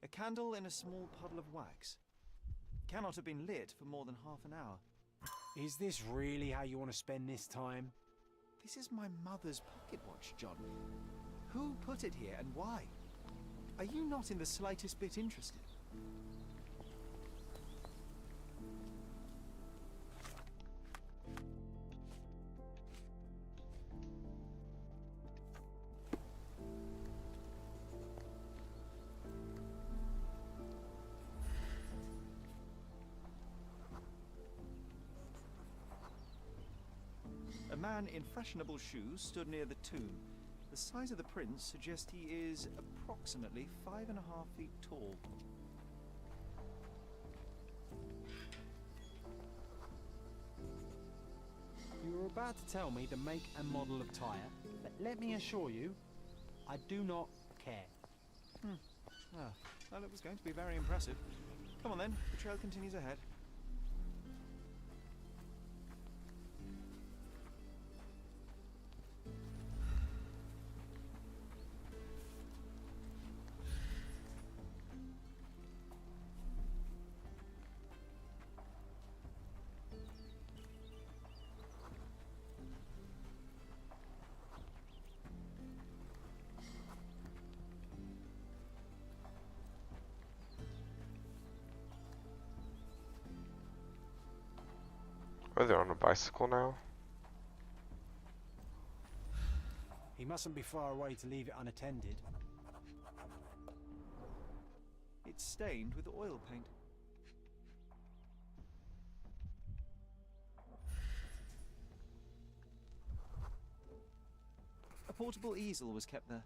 A candle in a small puddle of wax. Cannot have been lit for more than half an hour. Is this really how you want to spend this time? This is my mother's pocket watch, John. Who put it here and why? Are you not in the slightest bit interested? A man in fashionable shoes stood near the tomb. The size of the prints suggests he is approximately 5.5 feet tall. You were about to tell me the make and model of tyre, but let me assure you, I do not care. Well, it was going to be very impressive. Come on then, the trail continues ahead. Oh, they're on a bicycle now? He mustn't be far away to leave it unattended. It's stained with oil paint. A portable easel was kept there.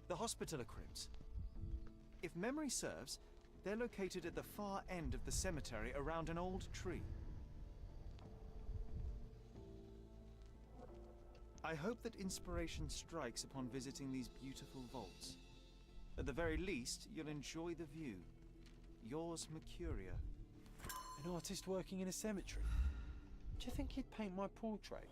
The hospitaller cribs. If memory serves, they're located at the far end of the cemetery around an old tree. I hope that inspiration strikes upon visiting these beautiful vaults. At the very least, you'll enjoy the view. Yours, Mercuria. An artist working in a cemetery? Do you think he'd paint my portrait?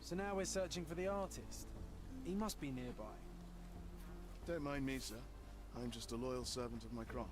So now we're searching for the artist. He must be nearby. Don't mind me, sir. I'm just a loyal servant of my craft.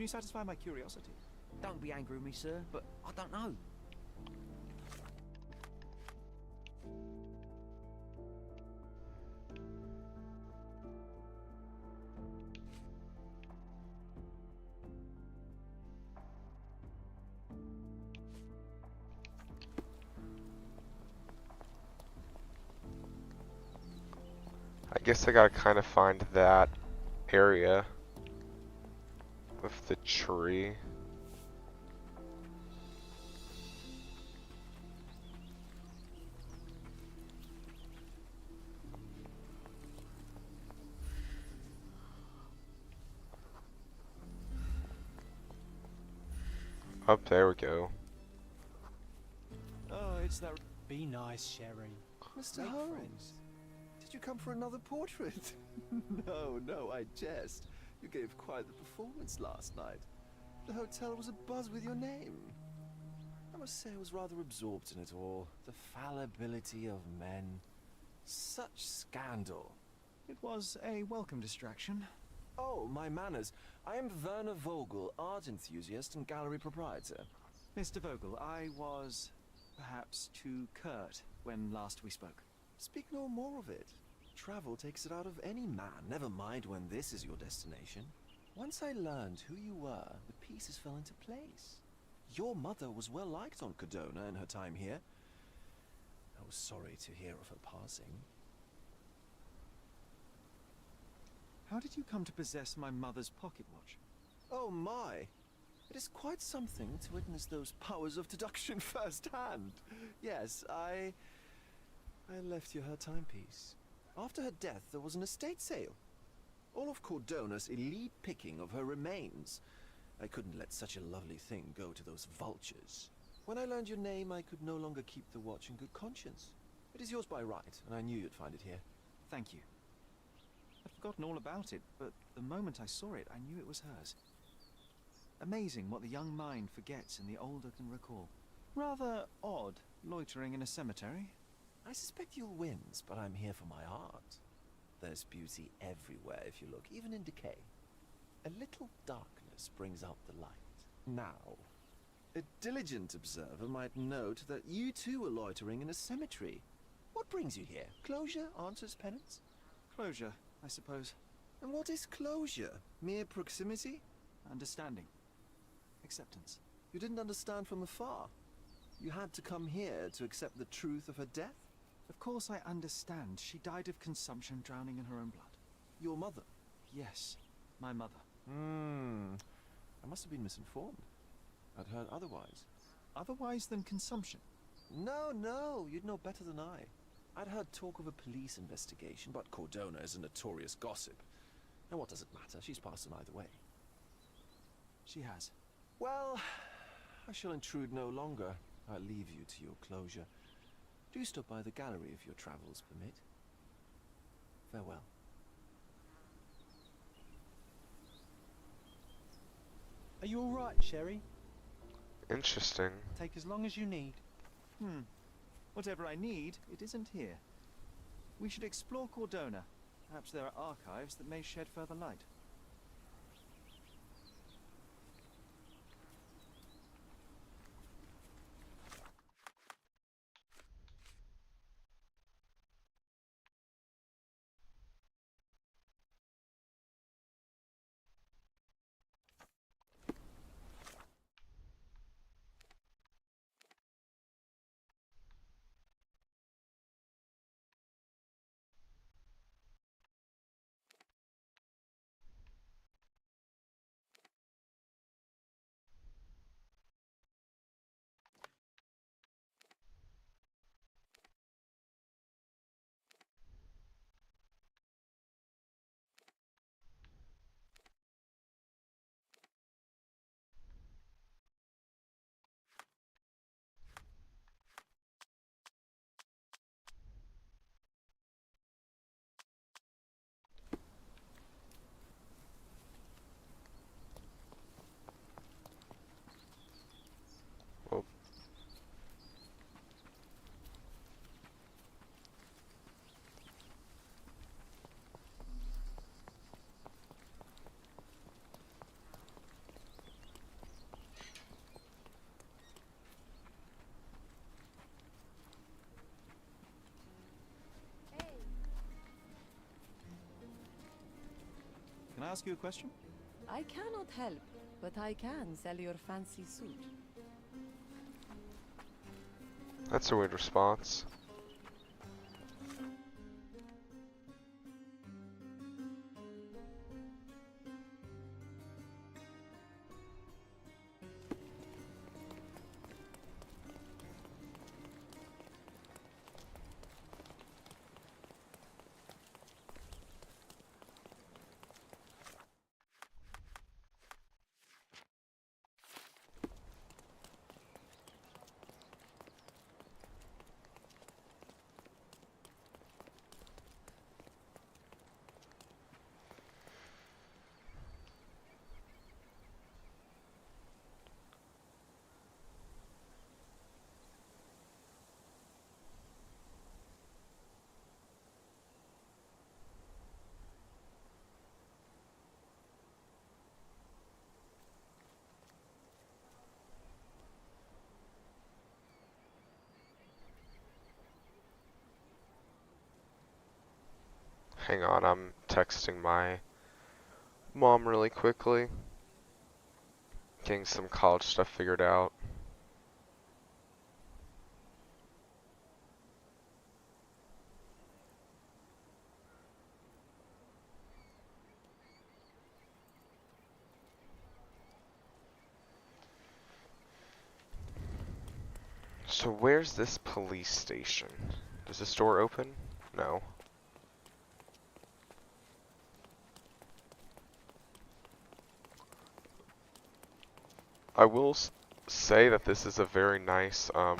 Can you satisfy my curiosity? Don't be angry with me, sir, but I don't know. I guess I gotta kind of find that area with the tree. Up there we go. Oh, it's that... Be nice, Sherry. Mr. Make Holmes, friends. did you come for another portrait? No, I jest. You gave quite the performance last night. The hotel was abuzz with your name. I must say I was rather absorbed in it all. The fallibility of men. Such scandal. It was a welcome distraction. Oh, my manners. I am Werner Vogel, art enthusiast and gallery proprietor. Mr. Vogel, I was perhaps too curt when last we spoke. Speak no more of it. Travel takes it out of any man, never mind when this is your destination. Once I learned who you were, the pieces fell into place. Your mother was well liked on Codona in her time here. I was sorry to hear of her passing. How did you come to possess my mother's pocket watch? Oh my! It is quite something to witness those powers of deduction firsthand. Yes, I left you her timepiece. After her death, there was an estate sale. All of Cordona's elite picking of her remains. I couldn't let such a lovely thing go to those vultures. When I learned your name, I could no longer keep the watch in good conscience. It is yours by right, and I knew you'd find it here. Thank you. I'd forgotten all about it, but the moment I saw it, I knew it was hers. Amazing what the young mind forgets and the older can recall. Rather odd, loitering in a cemetery. I suspect you'll win, but I'm here for my art. There's beauty everywhere if you look, even in decay. A little darkness brings out the light. Now, a diligent observer might note that you too are loitering in a cemetery. What brings you here? Closure answers penance? Closure, I suppose. And what is closure? Mere proximity? Understanding. Acceptance. You didn't understand from afar. You had to come here to accept the truth of her death? Of course I understand. She died of consumption, drowning in her own blood. Your mother? Yes, my mother. I must have been misinformed. I'd heard otherwise. Otherwise than consumption? No, you'd know better than I. I'd heard talk of a police investigation, but Cordona is a notorious gossip. And what does it matter? She's passed on either way. She has. Well, I shall intrude no longer. I'll leave you to your closure. Do stop by the gallery if your travels permit. Farewell. Are you all right, Sherry? Interesting. Take as long as you need. Whatever I need, it isn't here. We should explore Cordona. Perhaps there are archives that may shed further light. Can I ask you a question? I cannot help, but I can sell your fancy suit. That's a weird response. Hang on, I'm texting my mom really quickly. Getting some college stuff figured out. So where's this police station? Does this door open? No. I will say that this is a very nice, Are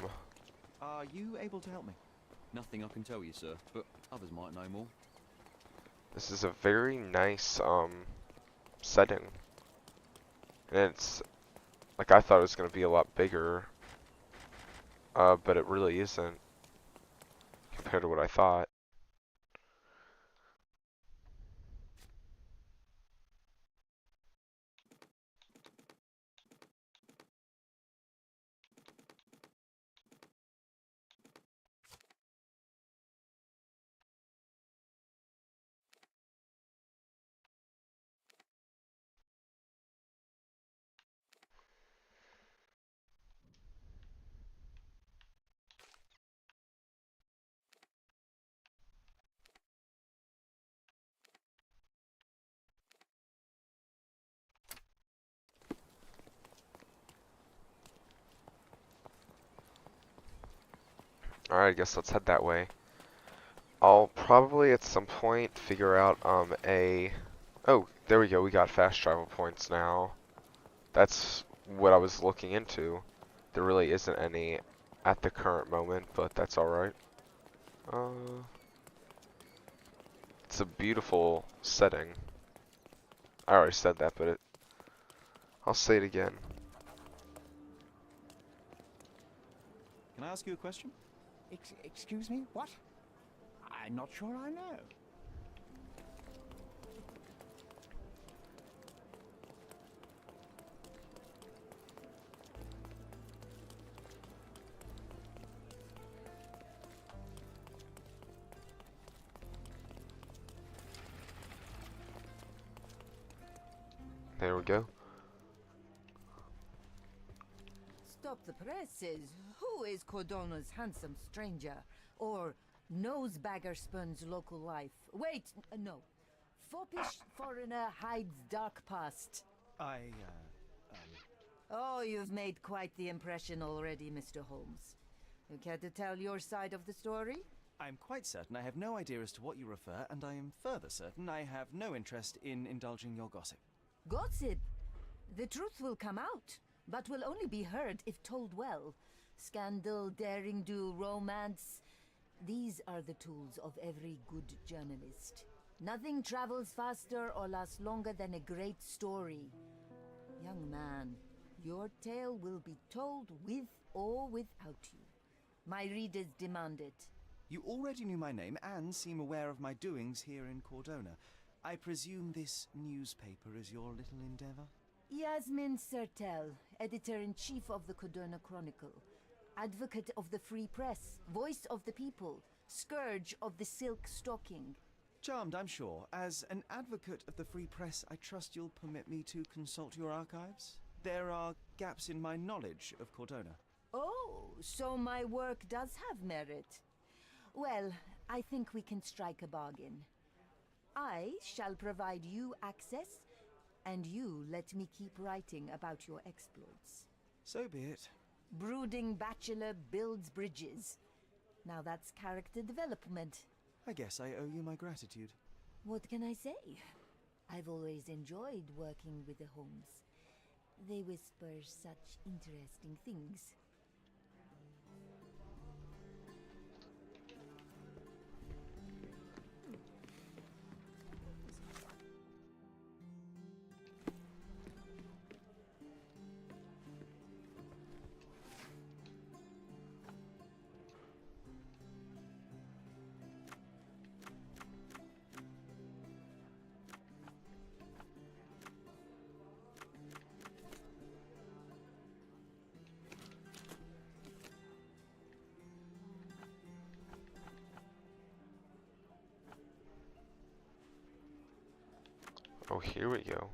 you able to help me? Nothing I can tell you, sir, but others might know more. this is a very nice, setting. And it's, like, I thought it was going to be a lot bigger, but it really isn't, compared to what I thought. Alright, I guess let's head that way. I'll probably at some point figure out oh, there we go, we got fast travel points now. That's what I was looking into. There really isn't any at the current moment, but that's alright. It's a beautiful setting. I already said that, but I'll say it again. Can I ask you a question? Excuse me? What? I'm not sure I know. There we go. Stop the presses. Who is Cordona's handsome stranger? Or nosebagger spurns local life? Wait, no. Foppish foreigner hides dark past. Oh, you've made quite the impression already, Mr. Holmes. You care to tell your side of the story? I'm quite certain I have no idea as to what you refer, and I am further certain I have no interest in indulging your gossip. Gossip? The truth will come out, but will only be heard if told well. Scandal, daring-do, romance. These are the tools of every good journalist. Nothing travels faster or lasts longer than a great story. Young man, your tale will be told with or without you. My readers demand it. You already knew my name and seem aware of my doings here in Cordona. I presume this newspaper is your little endeavor? Yasmin Sertel, editor-in-chief of the Cordona Chronicle. Advocate of the free press, voice of the people, scourge of the silk stocking. Charmed, I'm sure. As an advocate of the free press, I trust you'll permit me to consult your archives. There are gaps in my knowledge of Cortona. Oh, so my work does have merit. Well, I think we can strike a bargain. I shall provide you access, and you let me keep writing about your exploits. So be it. Brooding bachelor builds bridges. Now that's character development. I guess I owe you my gratitude. What can I say? I've always enjoyed working with the Holmes. They whisper such interesting things. Oh, here we go.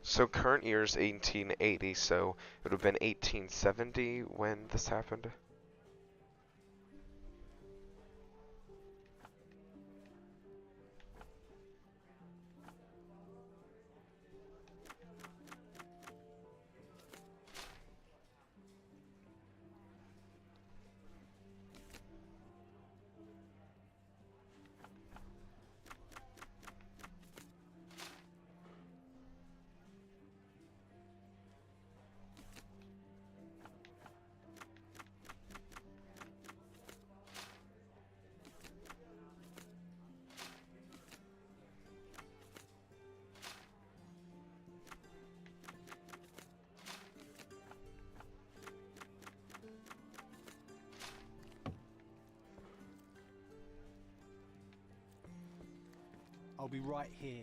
So current year is 1880, so it would have been 1870 when this happened. I'll be right here.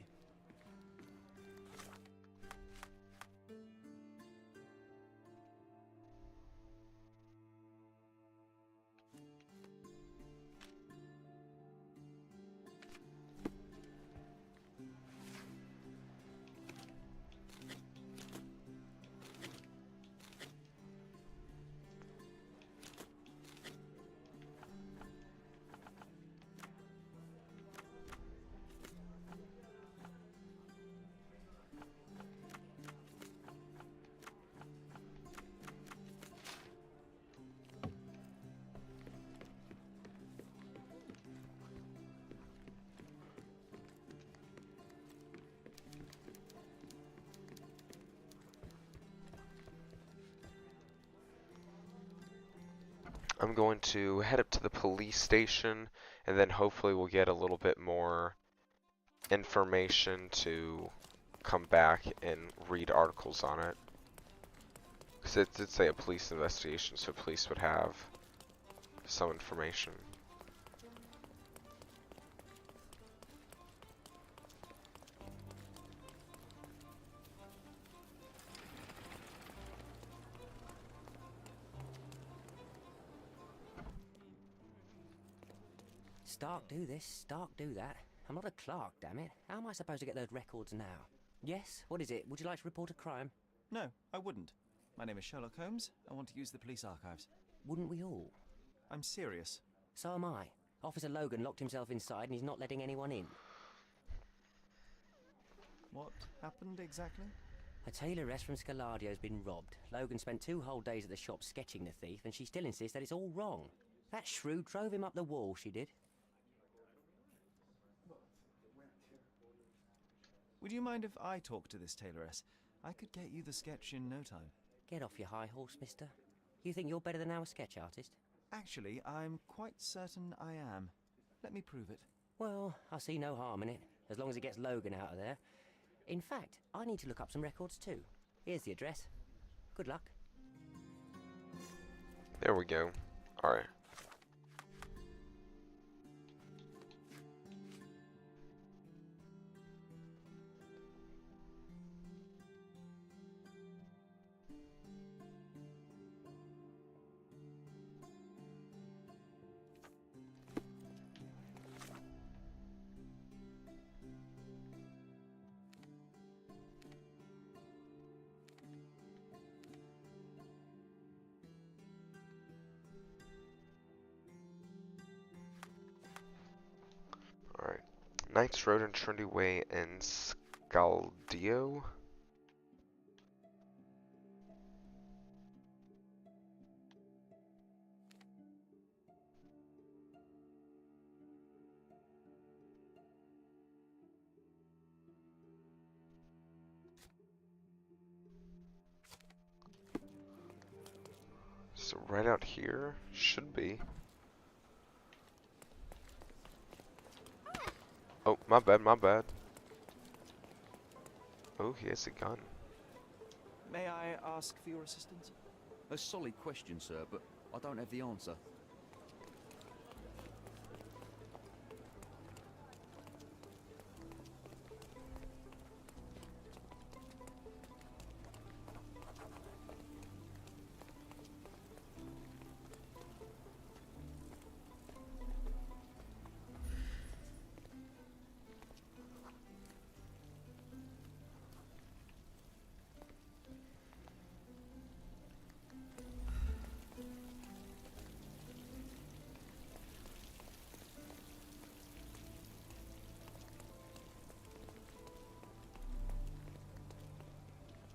I'm going to head up to the police station, and then hopefully we'll get a little bit more information to come back and read articles on it. Because it did say a police investigation, so police would have some information. Stark do this, Stark do that. I'm not a clerk, damn it. How am I supposed to get those records now? Yes? What is it? Would you like to report a crime? No, I wouldn't. My name is Sherlock Holmes. I want to use the police archives. Wouldn't we all? I'm serious. So am I. Officer Logan locked himself inside and he's not letting anyone in. What happened exactly? A tailoress from Scaladio's been robbed. Logan spent 2 whole days at the shop sketching the thief, and she still insists that it's all wrong. That shrew drove him up the wall, she did. Would you mind if I talk to this tailoress? I could get you the sketch in no time. Get off your high horse, mister. You think you're better than our sketch artist? Actually, I'm quite certain I am. Let me prove it. Well, I see no harm in it, as long as it gets Logan out of there. In fact, I need to look up some records too. Here's the address. Good luck. There we go. Alright. Alright. Knights Road and Trinity Way in Scaldio. So right out here should be. Oh, my bad, my bad. Oh, he has a gun. May I ask for your assistance? A solid question, sir, but I don't have the answer.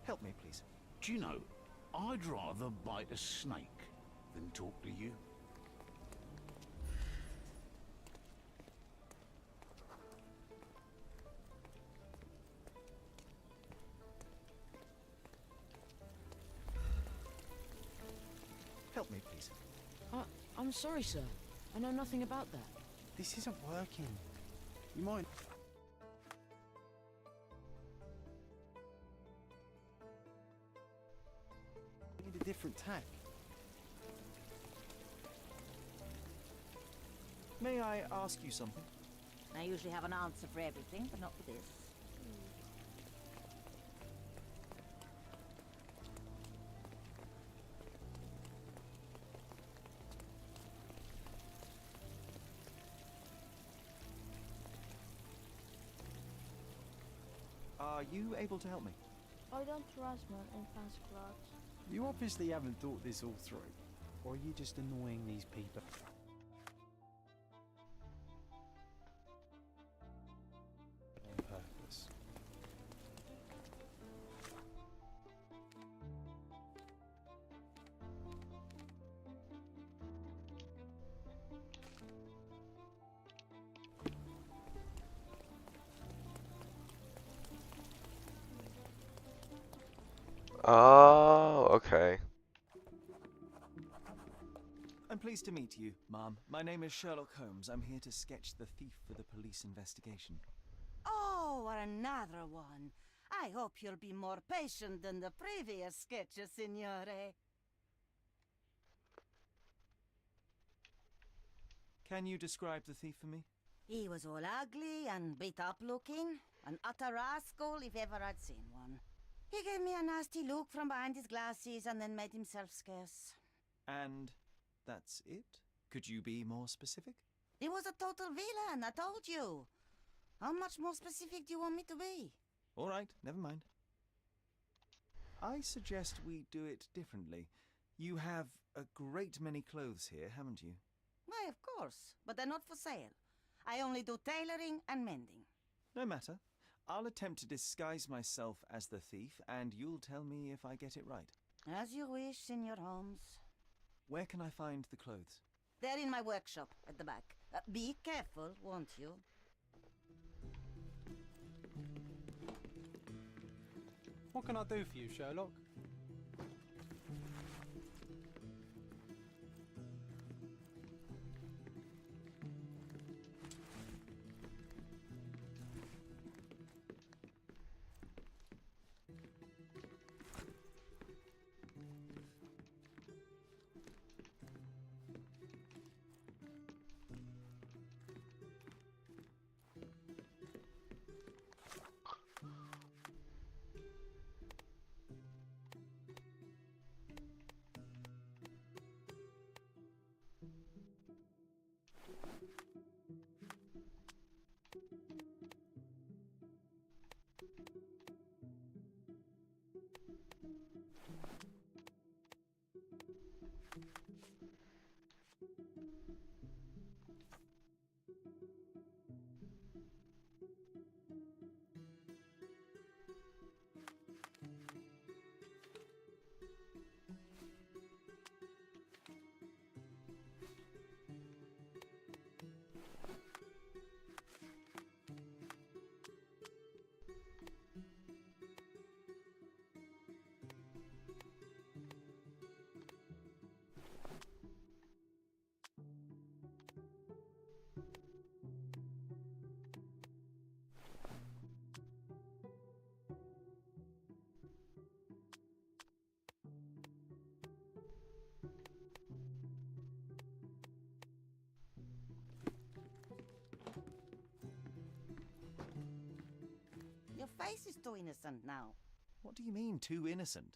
Help me, please. Do you know, I'd rather bite a snake than talk to you. Help me, please. I'm sorry, sir. I know nothing about that. This isn't working. You might... need a different tack. May I ask you something? I usually have an answer for everything, but not for this. Are you able to help me? I don't trust men in fancy clothes. You obviously haven't thought this all through. Or are you just annoying these people? On purpose. Oh, okay. I'm pleased to meet you, ma'am. My name is Sherlock Holmes. I'm here to sketch the thief for the police investigation. Oh, another one. I hope you'll be more patient than the previous sketches, signore. Can you describe the thief for me? He was all ugly and beat up looking. An utter rascal if ever I'd seen one. He gave me a nasty look from behind his glasses and then made himself scarce. And that's it? Could you be more specific? He was a total villain, I told you. How much more specific do you want me to be? All right, never mind. I suggest we do it differently. You have a great many clothes here, haven't you? Why, of course, but they're not for sale. I only do tailoring and mending. No matter. I'll attempt to disguise myself as the thief, and you'll tell me if I get it right. As you wish, Senor Holmes. Where can I find the clothes? They're in my workshop at the back. Be careful, won't you? What can I do for you, Sherlock? Your face is too innocent now. What do you mean, too innocent?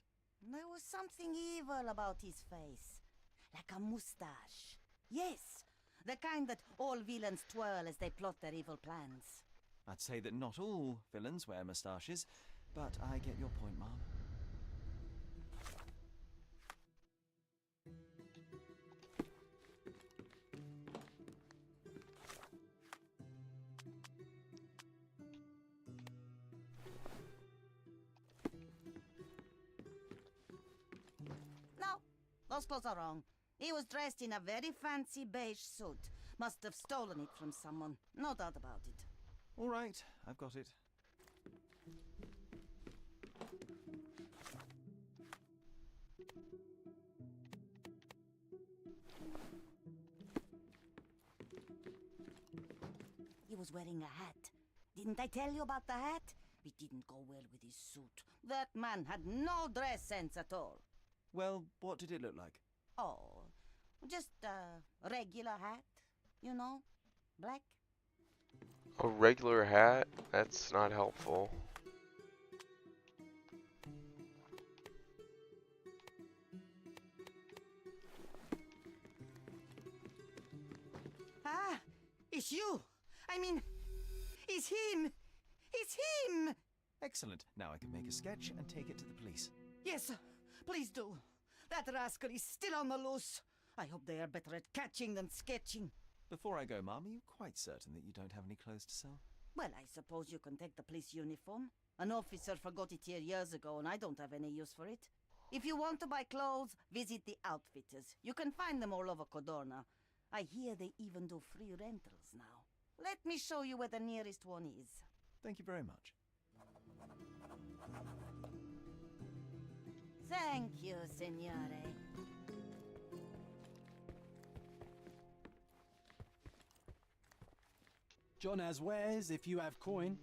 There was something evil about his face. Like a mustache. Yes, the kind that all villains twirl as they plot their evil plans. I'd say that not all villains wear moustaches, but I get your point, Mom. No, those clothes are wrong. He was dressed in a very fancy beige suit. Must have stolen it from someone. No doubt about it. All right, I've got it. He was wearing a hat. Didn't I tell you about the hat? It didn't go well with his suit. That man had no dress sense at all. Well, what did it look like? Oh, just a regular hat, you know, black. A regular hat? That's not helpful. Ah, it's you. I mean, it's him. It's him. Excellent. Now I can make a sketch and take it to the police. Yes, please do. That rascal is still on the loose. I hope they are better at catching than sketching. Before I go, Mom, are you quite certain that you don't have any clothes to sell? Well, I suppose you can take the police uniform. An officer forgot it here years ago, and I don't have any use for it. If you want to buy clothes, visit the outfitters. You can find them all over Codorna. I hear they even do free rentals now. Let me show you where the nearest one is. Thank you very much. Thank you, signore. John has wares if you have coin.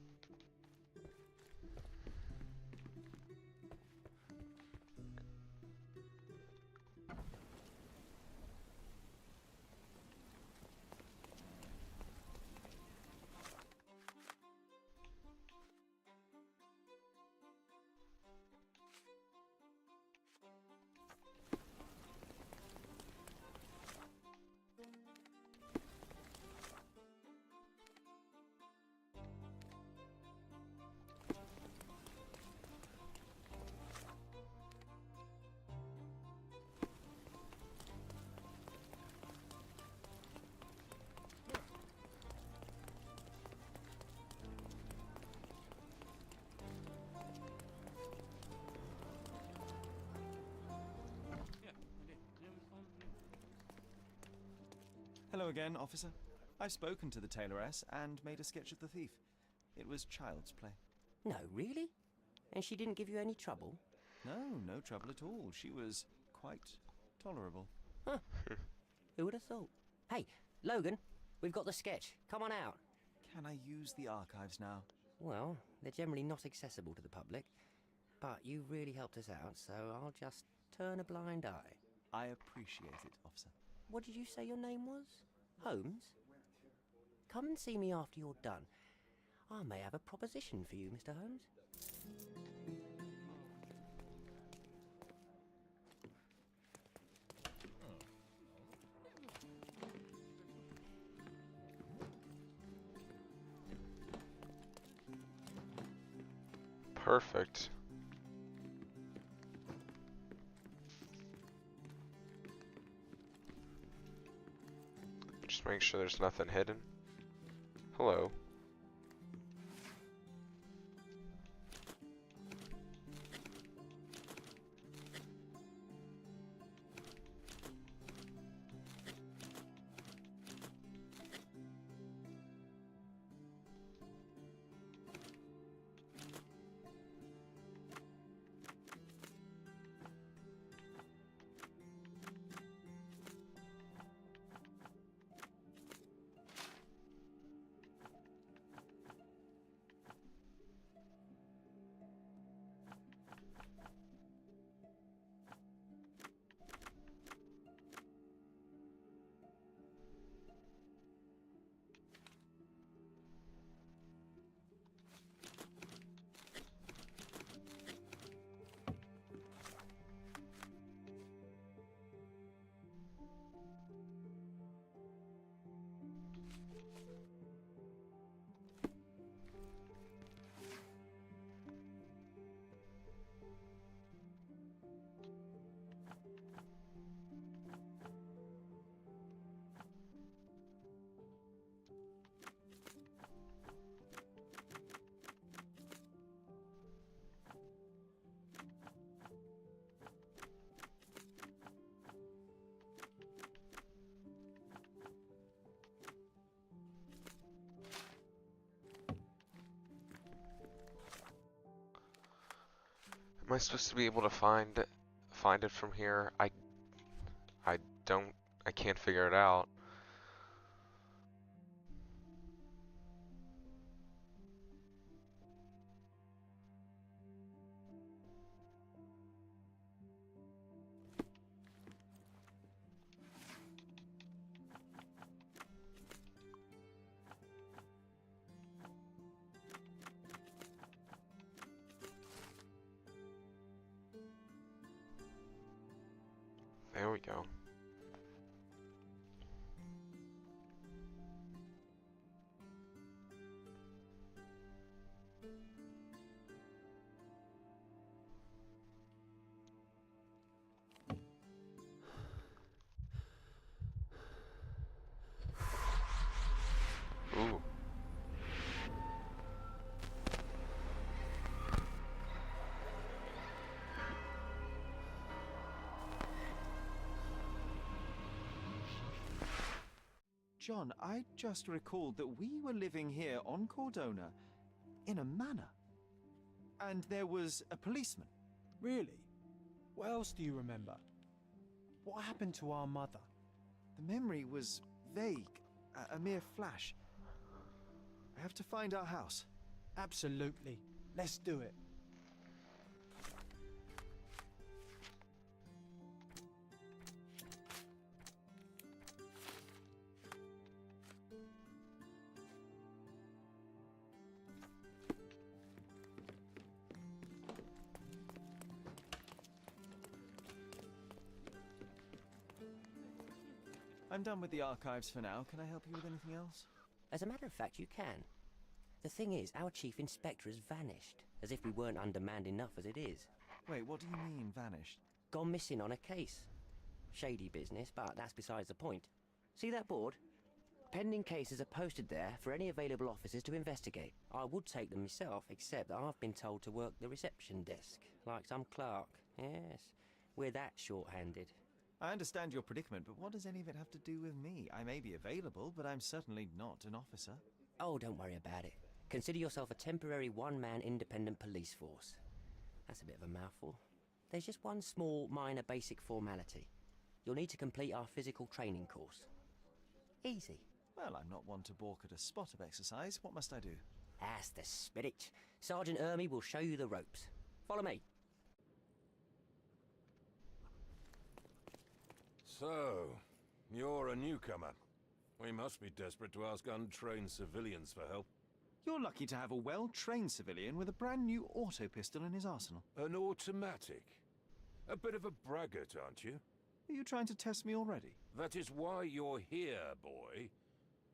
Hello again, officer. I've spoken to the tailoress and made a sketch of the thief. It was child's play. No, really? And she didn't give you any trouble? No, no trouble at all. She was quite tolerable. Huh. Who would have thought? Hey, Logan, we've got the sketch. Come on out. Can I use the archives now? Well, they're generally not accessible to the public. But you really helped us out, so I'll just turn a blind eye. I appreciate it, officer. What did you say your name was? Holmes? Come and see me after you're done. I may have a proposition for you, Mr. Holmes. Perfect. Just make sure there's nothing hidden. Hello. Am I supposed to be able to find it from here? I can't figure it out. There we go. Ooh. John, I just recalled that we were living here on Cordona in a manor. And there was a policeman. Really? What else do you remember? What happened to our mother? The memory was vague, a mere flash. I have to find our house. Absolutely. Let's do it. I'm done with the archives for now. Can I help you with anything else? As a matter of fact, you can. The thing is, our chief inspector has vanished, as if we weren't undermanned enough as it is. Wait, what do you mean, vanished? Gone missing on a case. Shady business, but that's besides the point. See that board? Pending cases are posted there for any available officers to investigate. I would take them myself, except that I've been told to work the reception desk, like some clerk. Yes, we're that short-handed. I understand your predicament, but what does any of it have to do with me? I may be available, but I'm certainly not an officer. Oh, don't worry about it. Consider yourself a temporary one-man independent police force. That's a bit of a mouthful. There's just one small, minor, basic formality. You'll need to complete our physical training course. Easy. Well, I'm not one to balk at a spot of exercise. What must I do? That's the spirit. Sergeant Ermy will show you the ropes. Follow me. So, you're a newcomer. We must be desperate to ask untrained civilians for help. You're lucky to have a well-trained civilian with a brand new auto pistol in his arsenal. An automatic? A bit of a braggart, aren't you? Are you trying to test me already? That is why you're here, boy.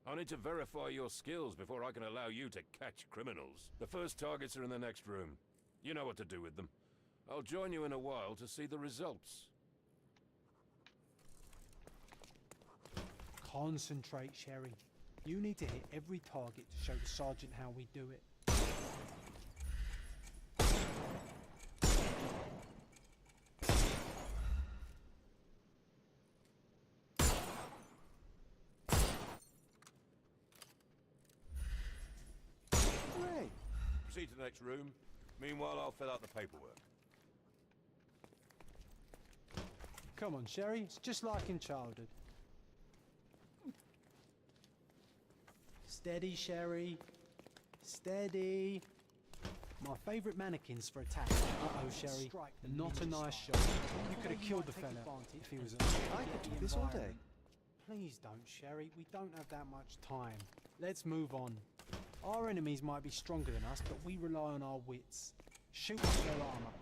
I need to verify your skills before I can allow you to catch criminals. The first targets are in the next room. You know what to do with them. I'll join you in a while to see the results. Concentrate, Sherry. You need to hit every target to show the sergeant how we do it. Hooray! Proceed to the next room. Meanwhile, I'll fill out the paperwork. Come on, Sherry. It's just like in childhood. Steady, Sherry. Steady. My favourite mannequins for attack. Uh-oh, Sherry. Not a nice shot. You could have killed the fella if he was... I could do this all day. Please don't, Sherry. We don't have that much time. Let's move on. Our enemies might be stronger than us, but we rely on our wits. Shoot up their armour.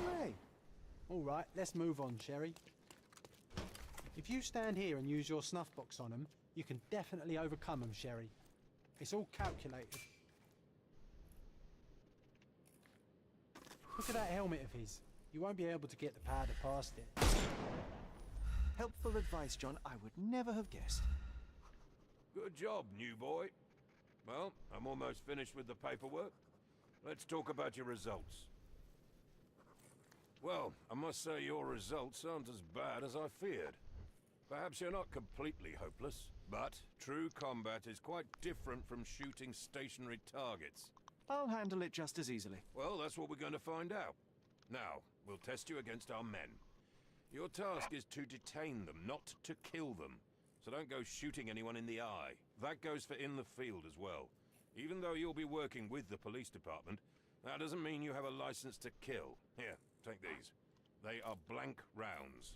Hooray! All right, let's move on, Sherry. If you stand here and use your snuff box on them, you can definitely overcome them, Sherry. It's all calculated. Look at that helmet of his. You won't be able to get the powder past it. Helpful advice, John. I would never have guessed. Good job, new boy. Well, I'm almost finished with the paperwork. Let's talk about your results. Well, I must say your results aren't as bad as I feared. Perhaps you're not completely hopeless, but true combat is quite different from shooting stationary targets. I'll handle it just as easily. Well, that's what we're going to find out. Now, we'll test you against our men. Your task is to detain them, not to kill them. So don't go shooting anyone in the eye. That goes for in the field as well. Even though you'll be working with the police department, that doesn't mean you have a license to kill. Here, take these. They are blank rounds.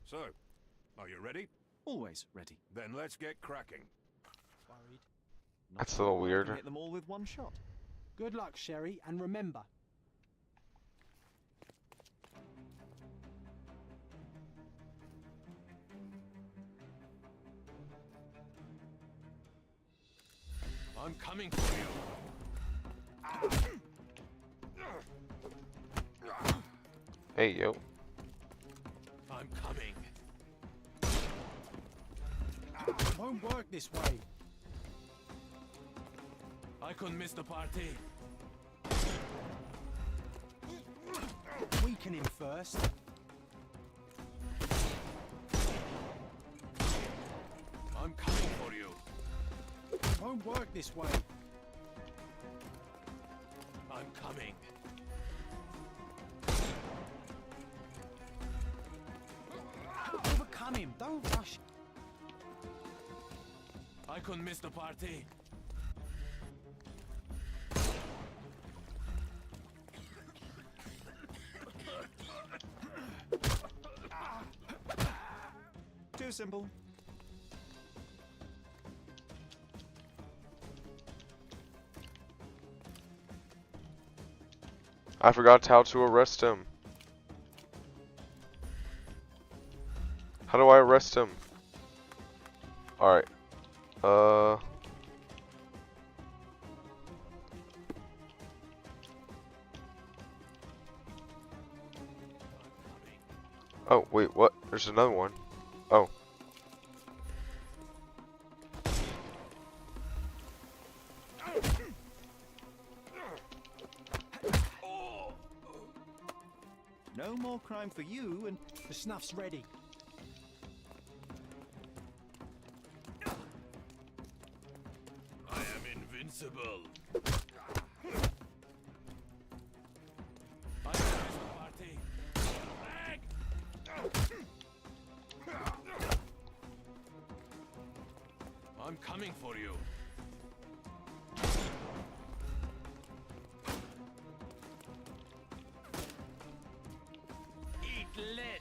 So, are you ready? Always ready. Then let's get cracking. Worried. That's a little weird. Hit them all with one shot. Good luck, Sherry, and remember... I'm coming for you. Hey, yo. I'm coming. It won't work this way. I couldn't miss the party. Weaken him first. I'm coming for you. It won't work this way. I'm coming. Overcome him. Don't rush. I couldn't miss the party. Too simple. I forgot how to arrest him. How do I arrest him? Alright. Oh, wait, what? There's another one. Oh. No more crime for you, and the snuff's ready. I am invincible. I'm coming for you. Eat lead.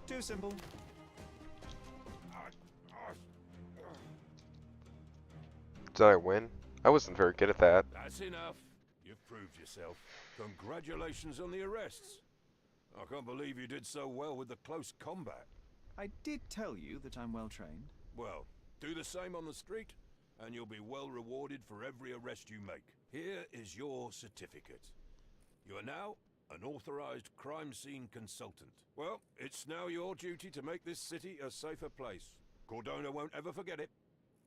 Too simple. Did I win? I wasn't very good at that. That's enough. You've proved yourself. Congratulations on the arrests. I can't believe you did so well with the close combat. I did tell you that I'm well trained. Well, do the same on the street, and you'll be well rewarded for every arrest you make. Here is your certificate. You are now an authorized crime scene consultant. Well, it's now your duty to make this city a safer place. Cordona won't ever forget it,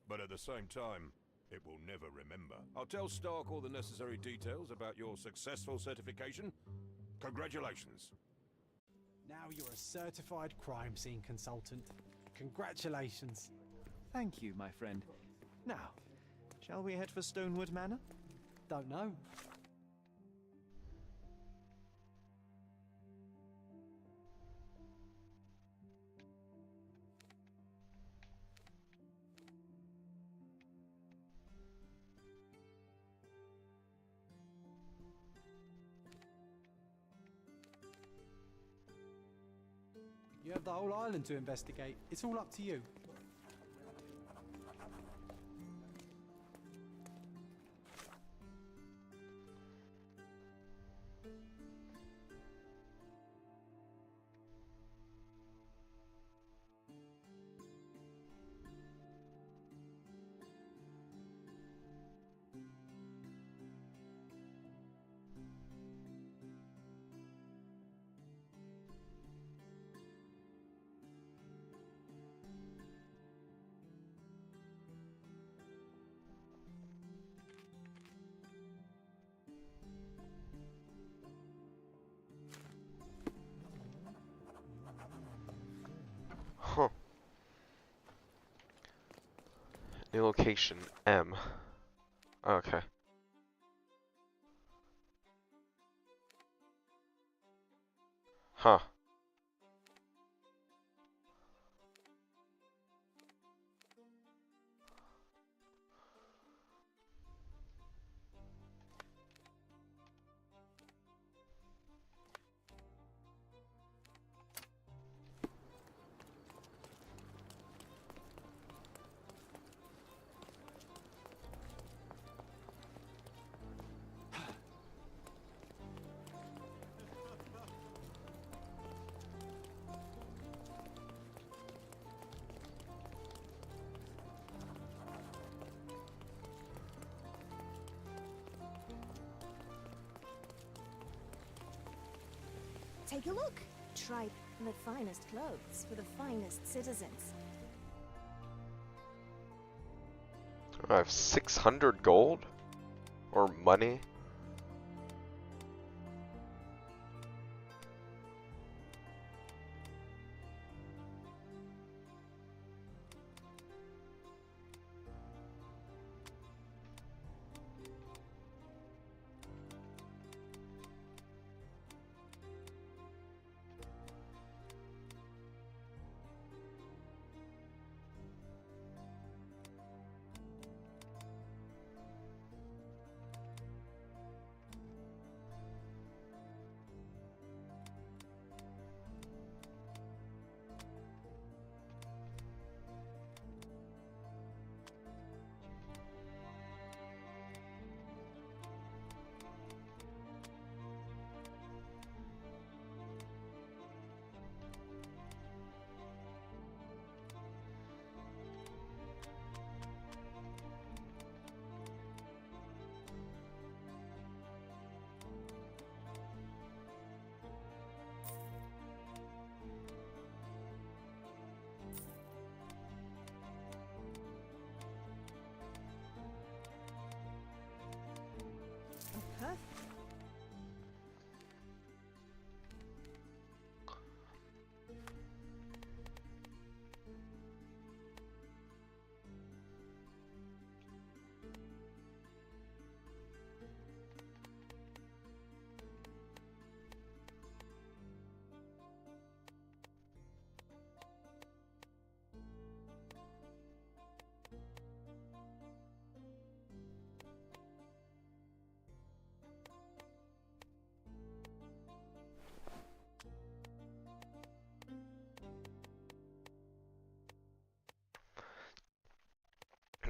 but at the same time, it will never remember. I'll tell Stark all the necessary details about your successful certification. Congratulations. Now you're a certified crime scene consultant. Congratulations. Thank you, my friend. Now, shall we head for Stonewood Manor? Don't know. You have the whole island to investigate. It's all up to you. Huh. New location, M. Okay. Huh. Take a look. Tripe, the finest clothes for the finest citizens. I have 600 gold? Or money?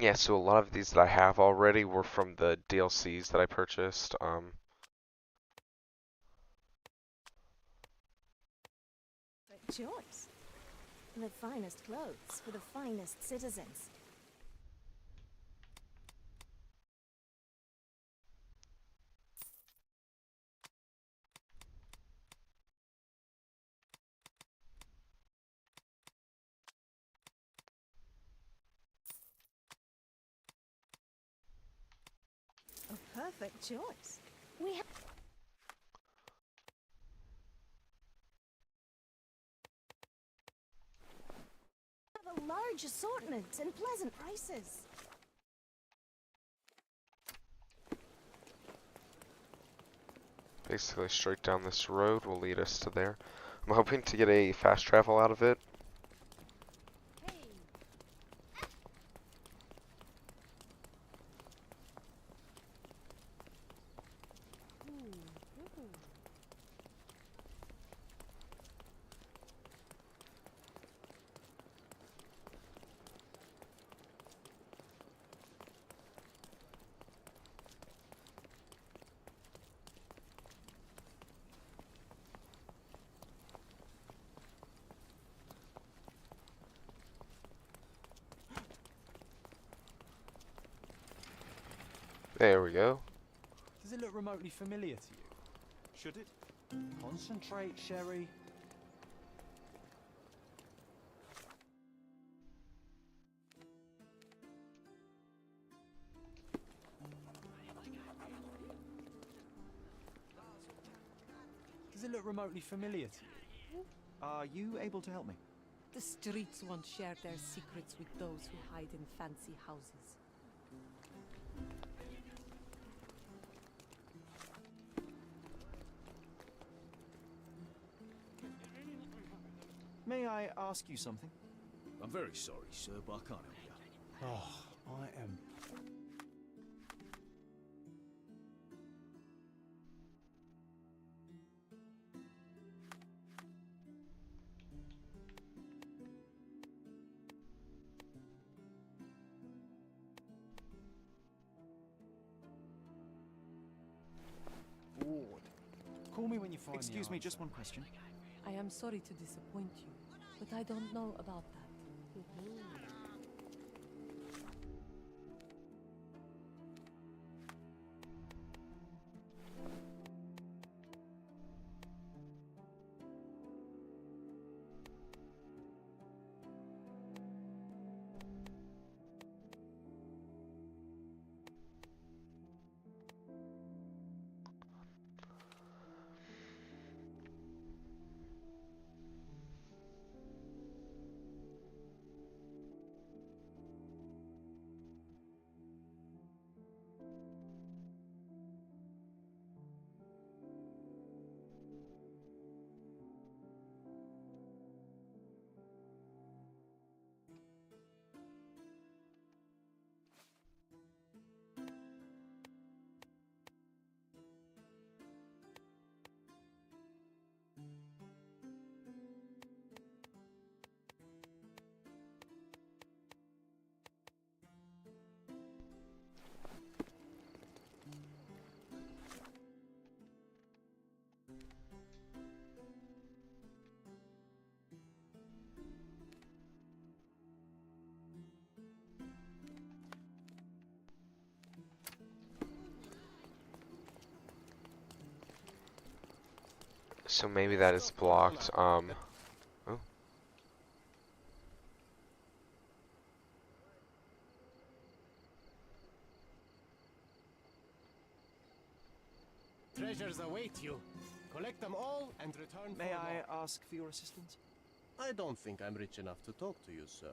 Yeah, so a lot of these that I have already were from the DLCs that I purchased. Great choice. The finest clothes for the finest citizens. A perfect choice. We have a large assortment and pleasant prices. Basically, straight down this road will lead us to there. I'm hoping to get a fast travel out of it. There we go. Does it look remotely familiar to you? Should it? Concentrate, Sherry. Does it look remotely familiar to you? Are you able to help me? The streets won't share their secrets with those who hide in fancy houses. May I ask you something? I'm very sorry, sir, but I can't help you. Oh, I am. Bored. Call me when you find Excuse me, just one question. I am sorry to disappoint you, but I don't know about that. So maybe that is blocked. Oh. Treasures await you. Collect them all and return. May I ask for your assistance? I don't think I'm rich enough to talk to you, sir.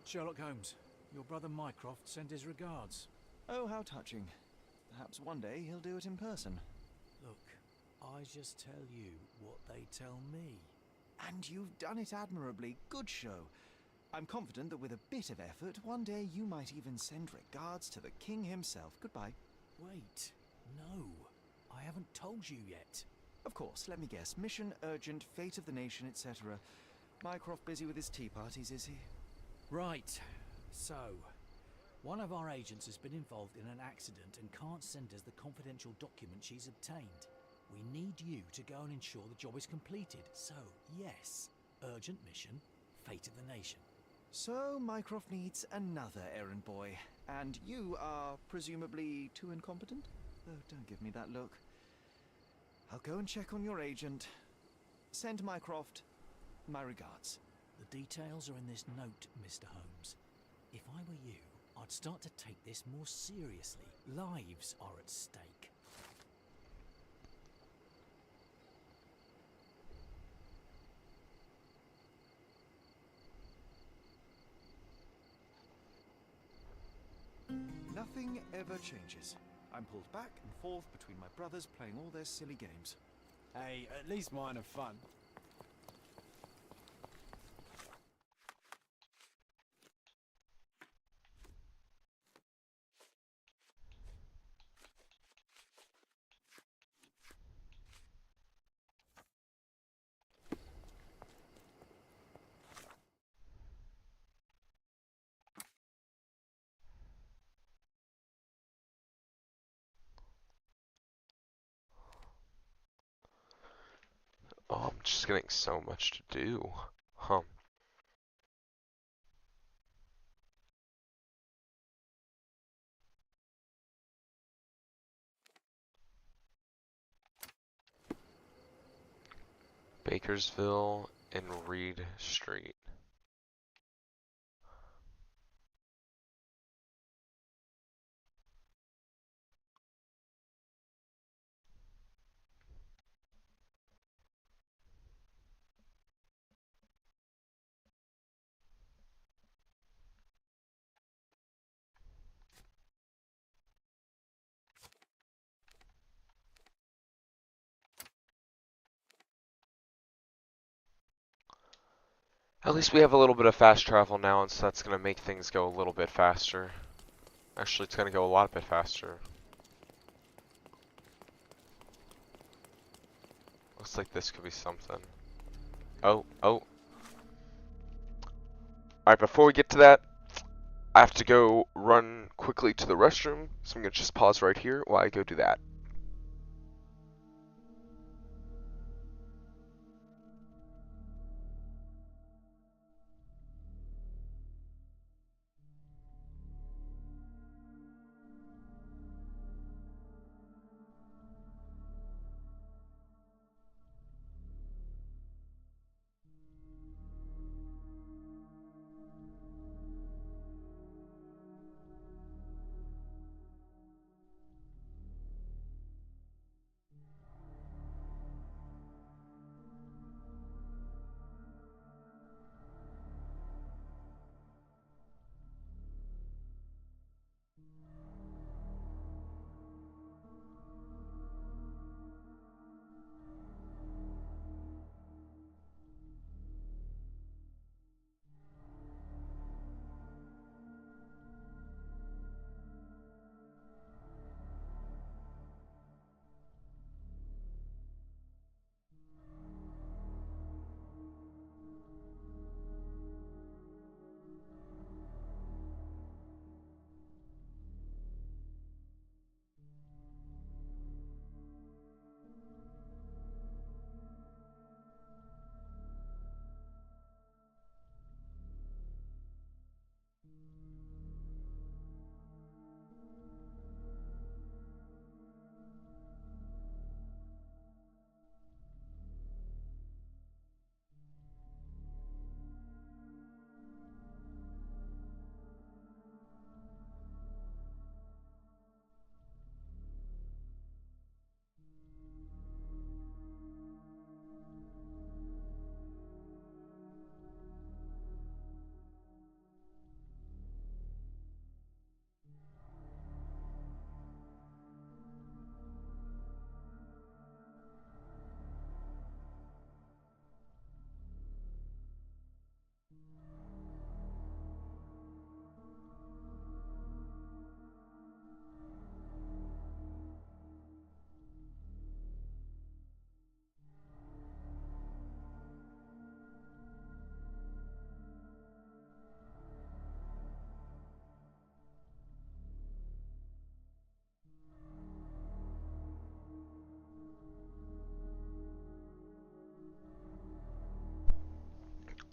Sherlock Holmes, your brother Mycroft sent his regards. Oh, how touching. Perhaps one day he'll do it in person. Look, I just tell you what they tell me. And you've done it admirably. Good show. I'm confident that with a bit of effort, one day you might even send regards to the king himself. Goodbye. Wait, no. I haven't told you yet. Of course, let me guess. Mission urgent, fate of the nation, etc. Mycroft busy with his tea parties, is he? Right. So, one of our agents has been involved in an accident and can't send us the confidential document she's obtained. We need you to go and ensure the job is completed. So, yes, urgent mission, fate of the nation. So, Mycroft needs another errand boy. And you are presumably too incompetent? Oh, don't give me that look. I'll go and check on your agent. Send Mycroft my regards. The details are in this note, Mr. Holmes. If I were you, I'd start to take this more seriously. Lives are at stake. Nothing ever changes. I'm pulled back and forth between my brothers playing all their silly games. Hey, at least mine are fun. Oh, I'm just getting so much to do. Huh. Bakersville and Reed Street. At least we have a little bit of fast travel now, and so that's going to make things go a little bit faster. Actually, it's going to go a lot bit faster. Looks like this could be something. Oh. Alright, before we get to that, I have to go run quickly to the restroom, so I'm going to just pause right here while I go do that.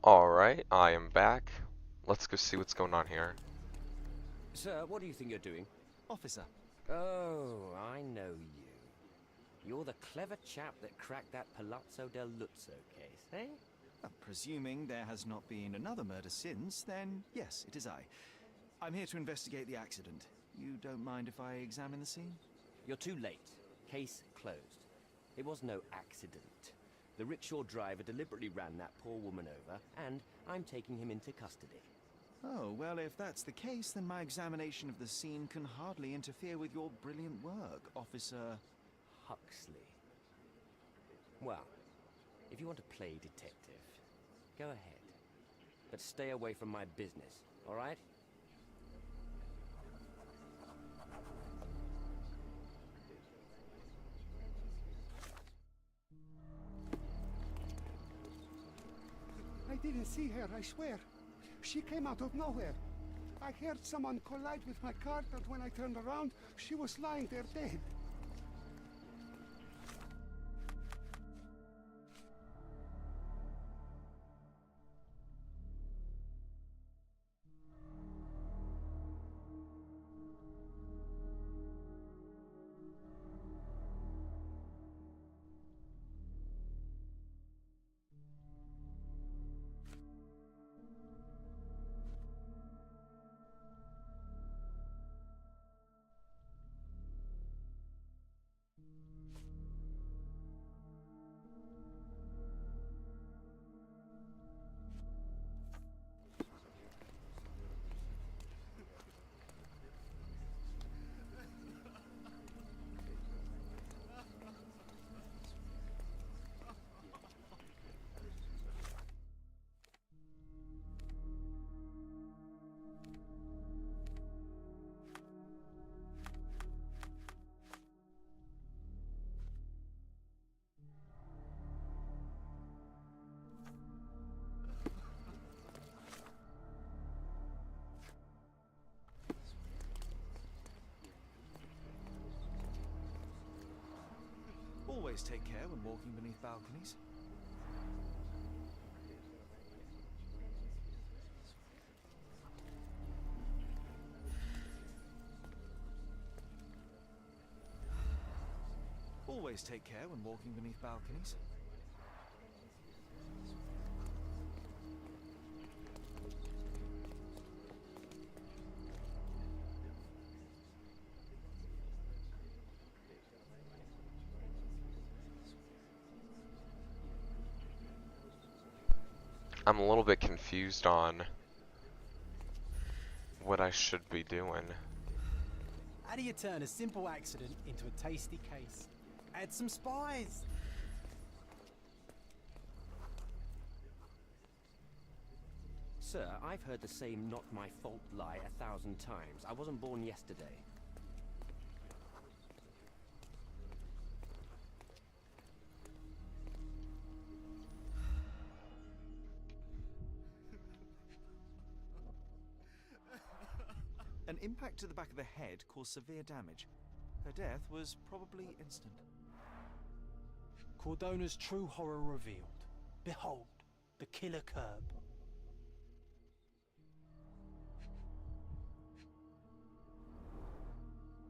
Alright, I am back. Let's go see what's going on here. Sir, what do you think you're doing? Officer. Oh, I know you. You're the clever chap that cracked that Palazzo del Luzzo case, eh? Presuming there has not been another murder since, then yes, it is I. I'm here to investigate the accident. You don't mind if I examine the scene? You're too late. Case closed. It was no accident. The rickshaw driver deliberately ran that poor woman over, and I'm taking him into custody. Oh, well, if that's the case, then my examination of the scene can hardly interfere with your brilliant work, Officer Huxley. Well, if you want to play detective, go ahead. But stay away from my business, all right? I didn't see her, I swear. She came out of nowhere. I heard someone collide with my car, but when I turned around, she was lying there dead. Always take care when walking beneath balconies. Always take care when walking beneath balconies. I'm a little bit confused on what I should be doing. How do you turn a simple accident into a tasty case? Add some spice! Sir, I've heard the same not my fault lie 1,000 times. I wasn't born yesterday. An impact to the back of the head caused severe damage. Her death was probably instant. Cordona's true horror revealed. Behold, the killer curb.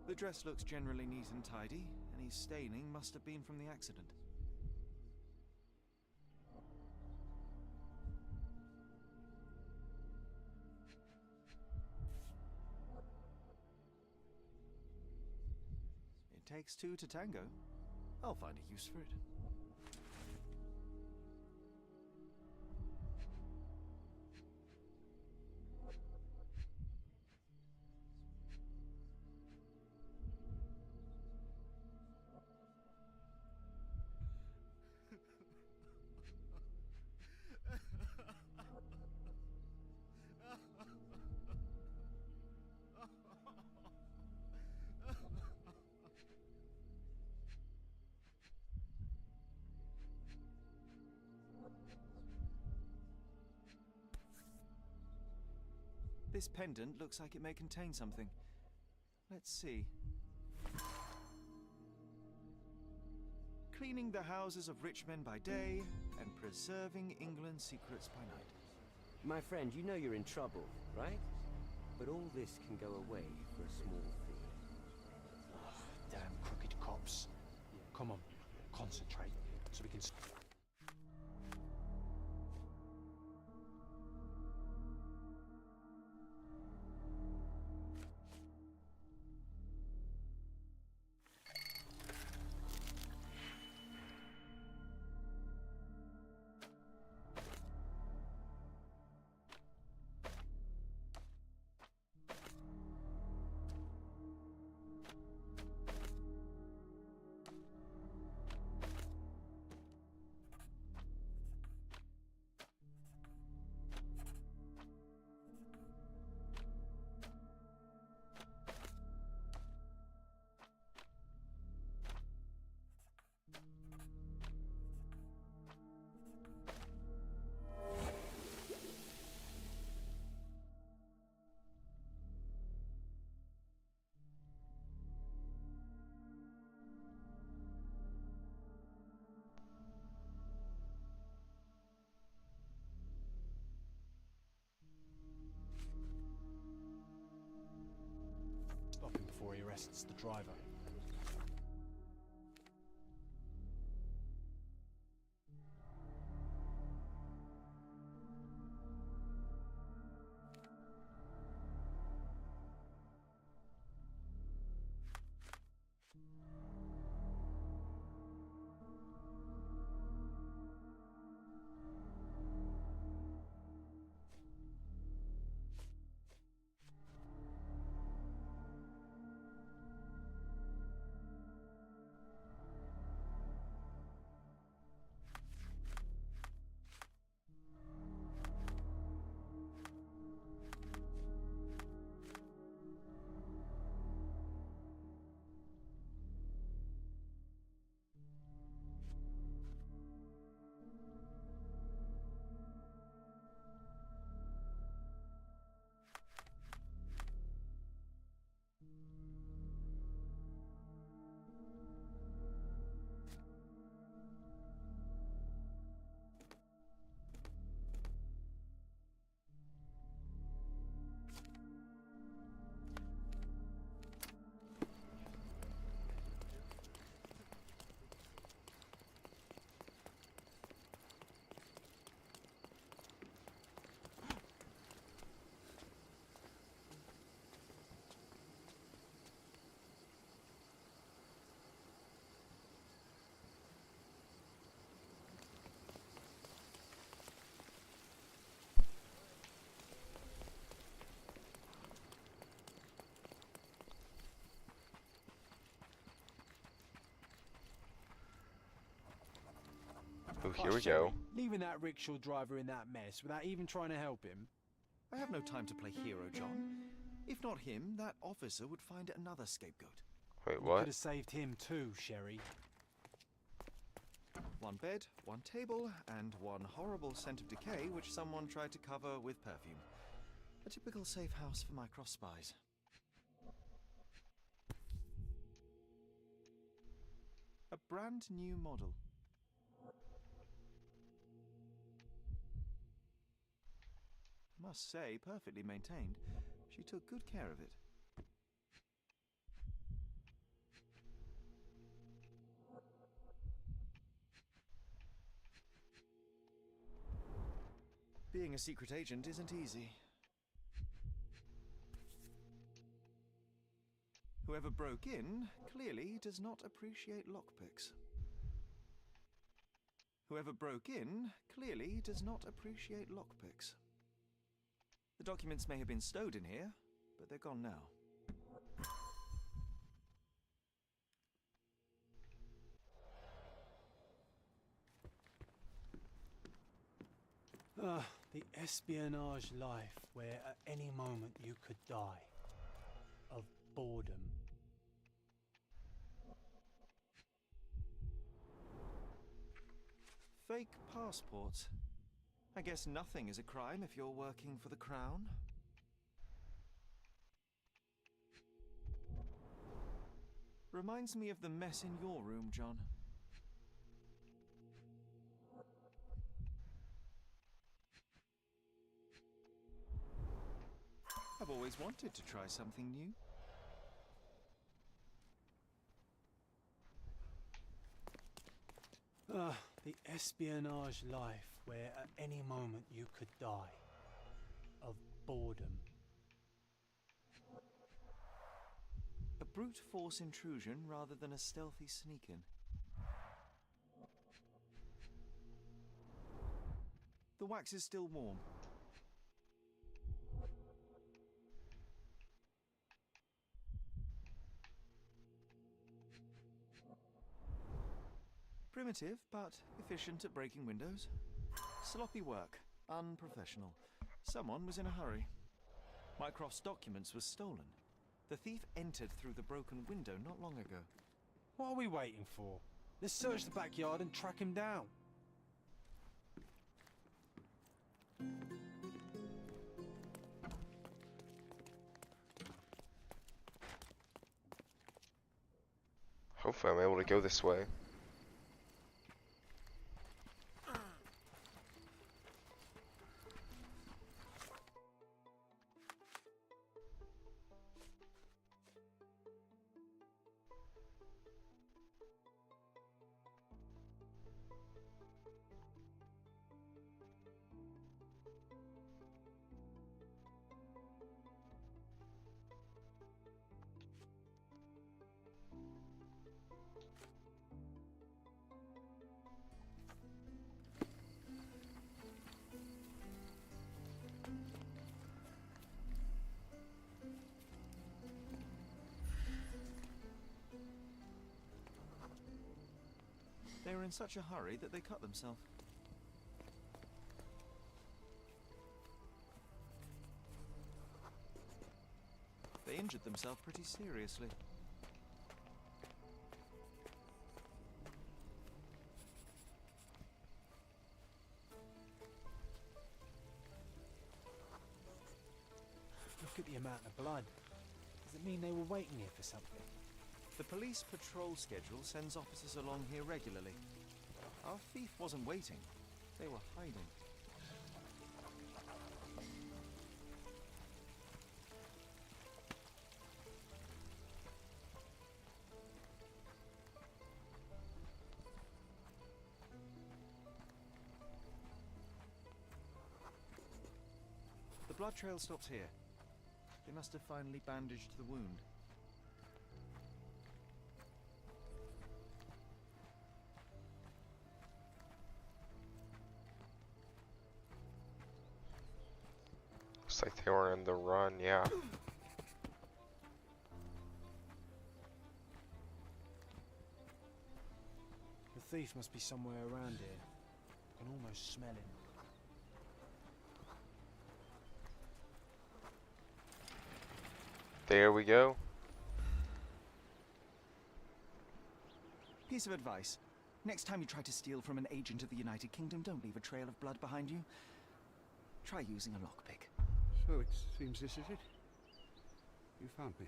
The dress looks generally neat and tidy. Any staining must have been from the accident. It takes two to tango. I'll find a use for it. This pendant looks like it may contain something. Let's see. Cleaning the houses of rich men by day and preserving England's secrets by night. My friend, you know you're in trouble, right? But all this can go away for a small fee. Damn crooked cops. Come on, concentrate, so we can... Stop him before he arrests the driver. Oh, here we go. Leaving that rickshaw driver in that mess without even trying to help him. I have no time to play hero, John. If not him, that officer would find another scapegoat. Wait, You what? could have saved him too, Sherry. One bed, one table, and one horrible scent of decay which someone tried to cover with perfume. A typical safe house for my cross spies. A brand new model. Must say, perfectly maintained. She took good care of it. Being a secret agent isn't easy. Whoever broke in clearly does not appreciate lockpicks. Whoever broke in clearly does not appreciate lockpicks. The documents may have been stowed in here, but they're gone now. The espionage life where at any moment you could die. Of boredom. Fake passports. I guess nothing is a crime if you're working for the Crown. Reminds me of the mess in your room, John. I've always wanted to try something new. The espionage life where at any moment you could die. Of boredom. A brute force intrusion rather than a stealthy sneak-in. The wax is still warm. Primitive, but efficient at breaking windows. Sloppy work. Unprofessional. Someone was in a hurry. Mycroft's documents were stolen. The thief entered through the broken window not long ago. What are we waiting for? Let's search the backyard and track him down. Hopefully I'm able to go this way. They were in such a hurry that they cut themselves. They injured themselves pretty seriously. Look at the amount of blood. Does it mean they were waiting here for something? The police patrol schedule sends officers along here regularly. Our thief wasn't waiting. They were hiding. The blood trail stops here. They must have finally bandaged the wound. Looks like they were in the run, yeah. The thief must be somewhere around here. I can almost smell him. There we go. Piece of advice. Next time you try to steal from an agent of the United Kingdom, don't leave a trail of blood behind you. Try using a lockpick. So it seems this is it. You found me.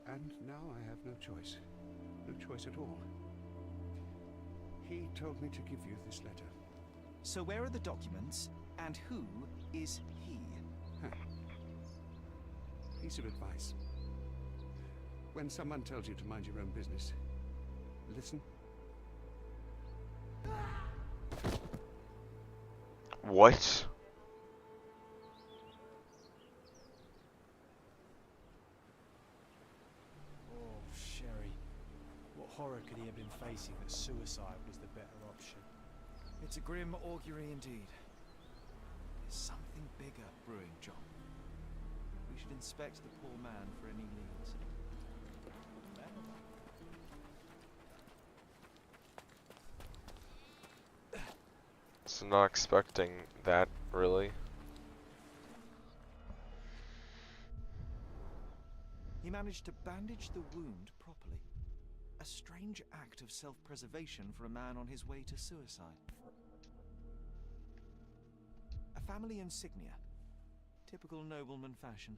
And now I have no choice. No choice at all. He told me to give you this letter. So where are the documents, and who is he? Huh. Piece of advice. When someone tells you to mind your own business, listen. What? Oh, Sherry. What horror could he have been facing that suicide was the better option? It's a grim augury indeed. There's something bigger brewing, John. We should inspect the poor man for any leads. So not expecting that, really. He managed to bandage the wound properly. A strange act of self-preservation for a man on his way to suicide. A family insignia. Typical nobleman fashion.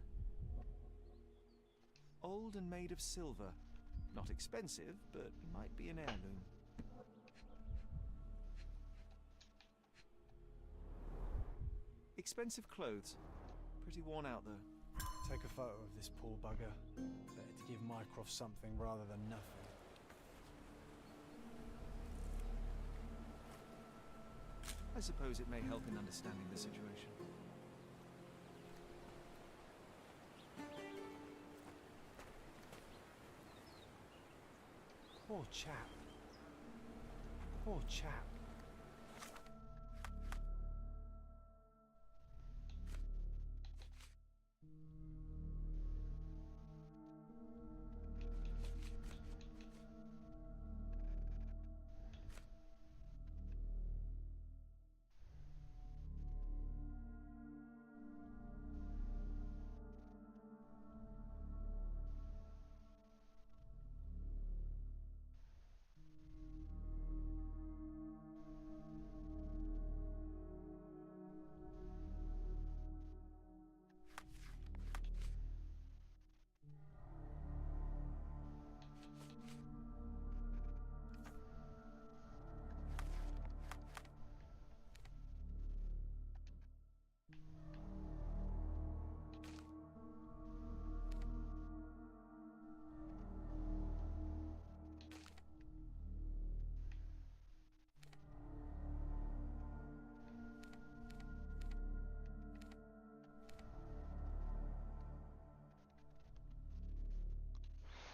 Old and made of silver. Not expensive, but might be an heirloom. Expensive clothes. Pretty worn out, though. Take a photo of this poor bugger. Better to give Mycroft something rather than nothing. I suppose it may help in understanding the situation. Poor chap. Poor chap.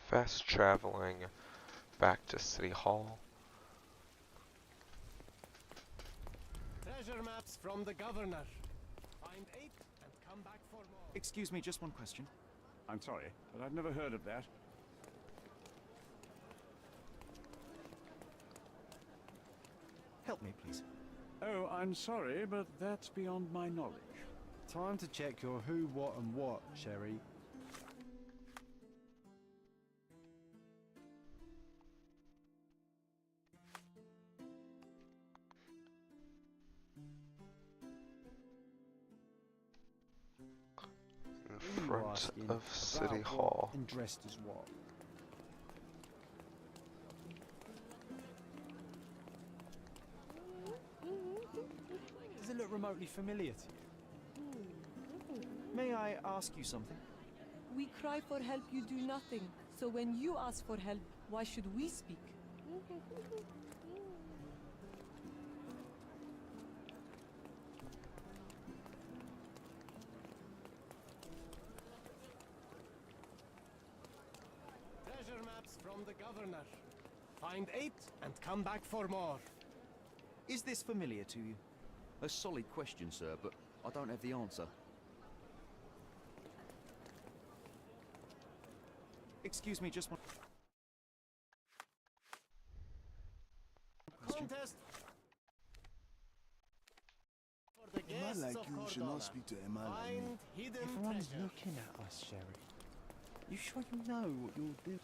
Fast traveling back to City Hall. Treasure maps from the governor. Find 8 and come back for more. Excuse me, just one question. I'm sorry, but I've never heard of that. Help me, please. Oh, I'm sorry, but that's beyond my knowledge. Time to check your who, what, and what, Sherry. In front of City Hall. And dressed as what? Does it look remotely familiar to you? May I ask you something? We cry for help, you do nothing. So when you ask for help, why should we speak? Treasure maps from the governor. Find 8 and come back for more. Is this familiar to you? A solid question, sir, but I don't have the answer. Excuse me, just one question. Contest for the Emma guests like of you should Cordona. not speak to Emma like me. Find hidden Everyone's treasure. looking at us, Sherry. You sure you know what you'll do?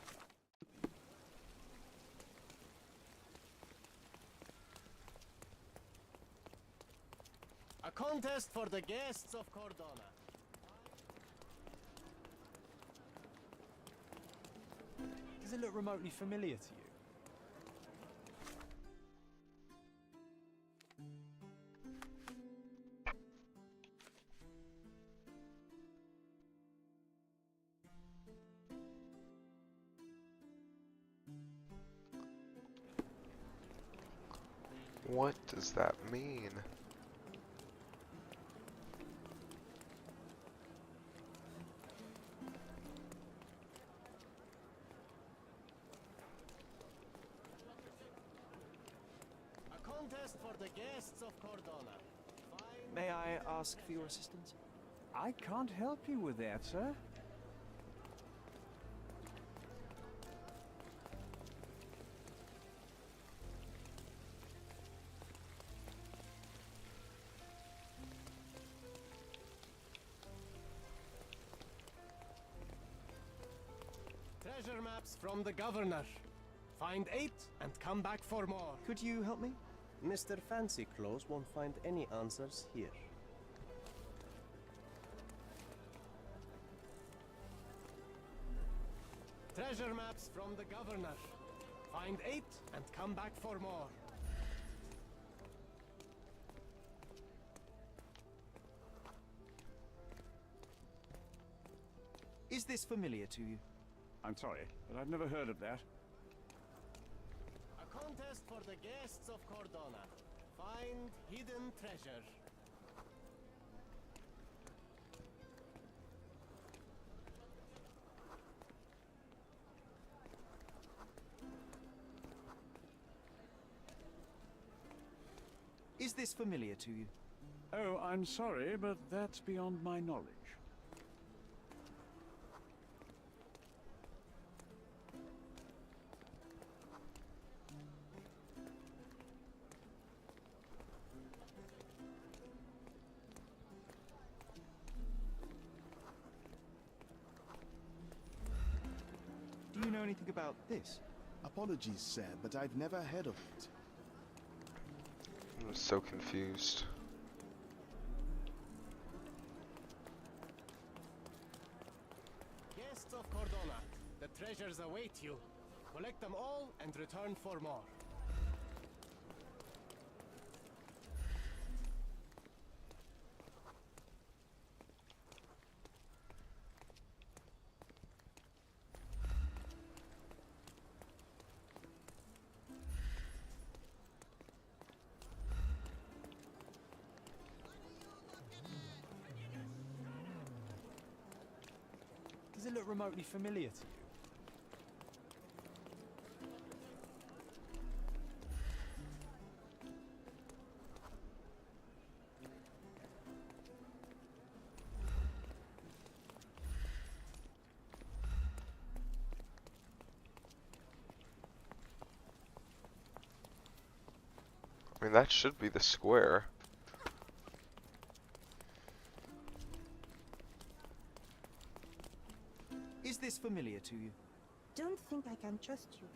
A contest for the guests of Cordona. Does it look remotely familiar to you? What does that mean? A contest for the guests of Cordona. May I ask for your assistance? I can't help you with that, sir. Treasure maps from the governor. Find 8 and come back for more. Could you help me? Mr. Fancy Clothes won't find any answers here. Treasure maps from the governor. Find 8 and come back for more. Is this familiar to you? I'm sorry, but I've never heard of that. A contest for the guests of Cordona. Find hidden treasure. Is this familiar to you? Oh, I'm sorry, but that's beyond my knowledge. Do you know anything about this? Apologies, sir, but I've never heard of it. I'm so confused. Guests of Cordona, the treasures await you. Collect them all and return for more. Does it look remotely familiar to you? I mean, that should be the square. Is this familiar to you? Don't think I can trust you.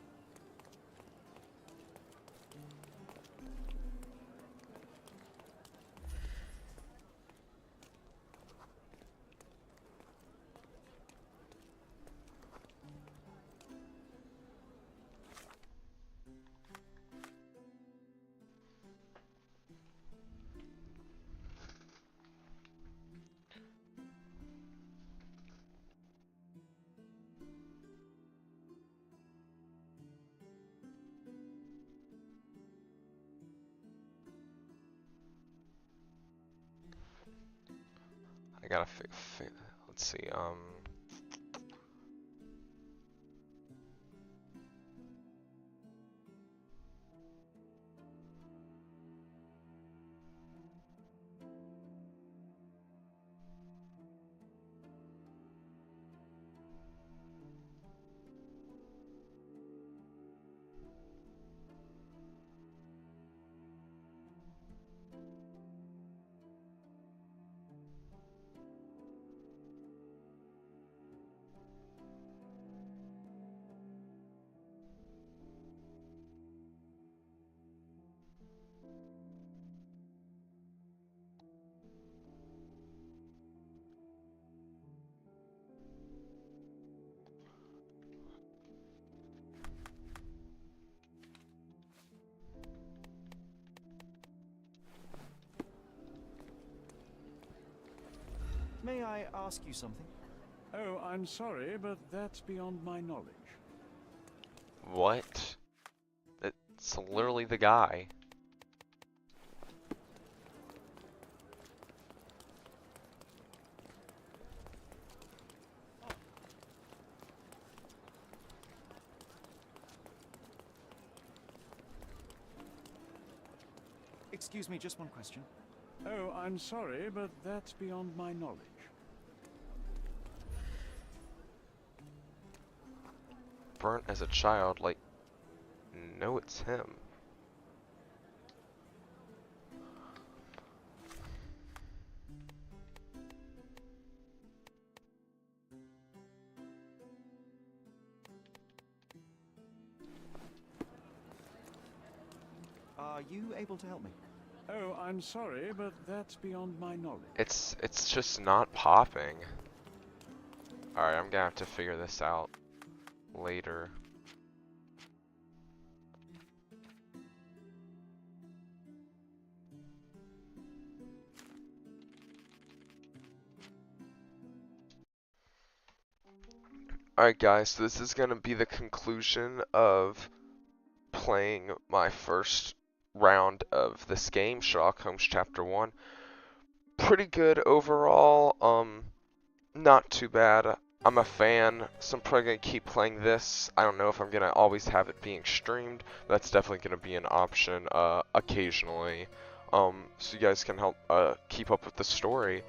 I gotta let's see, May I ask you something? Oh, I'm sorry, but that's beyond my knowledge. what? It's literally the guy. Excuse me, just one question. Oh, I'm sorry, but that's beyond my knowledge. Burnt as a child, like, no, it's him. Are you able to help me? Oh, I'm sorry, but that's beyond my knowledge. It's just not popping. Alright, I'm gonna have to figure this out later. Alright guys, so this is going to be the conclusion of playing my first round of this game, Sherlock Holmes Chapter 1. Pretty good overall, not too bad. I'm a fan, so I'm probably going to keep playing this. I don't know if I'm going to always have it being streamed. That's definitely going to be an option occasionally. So you guys can help keep up with the story.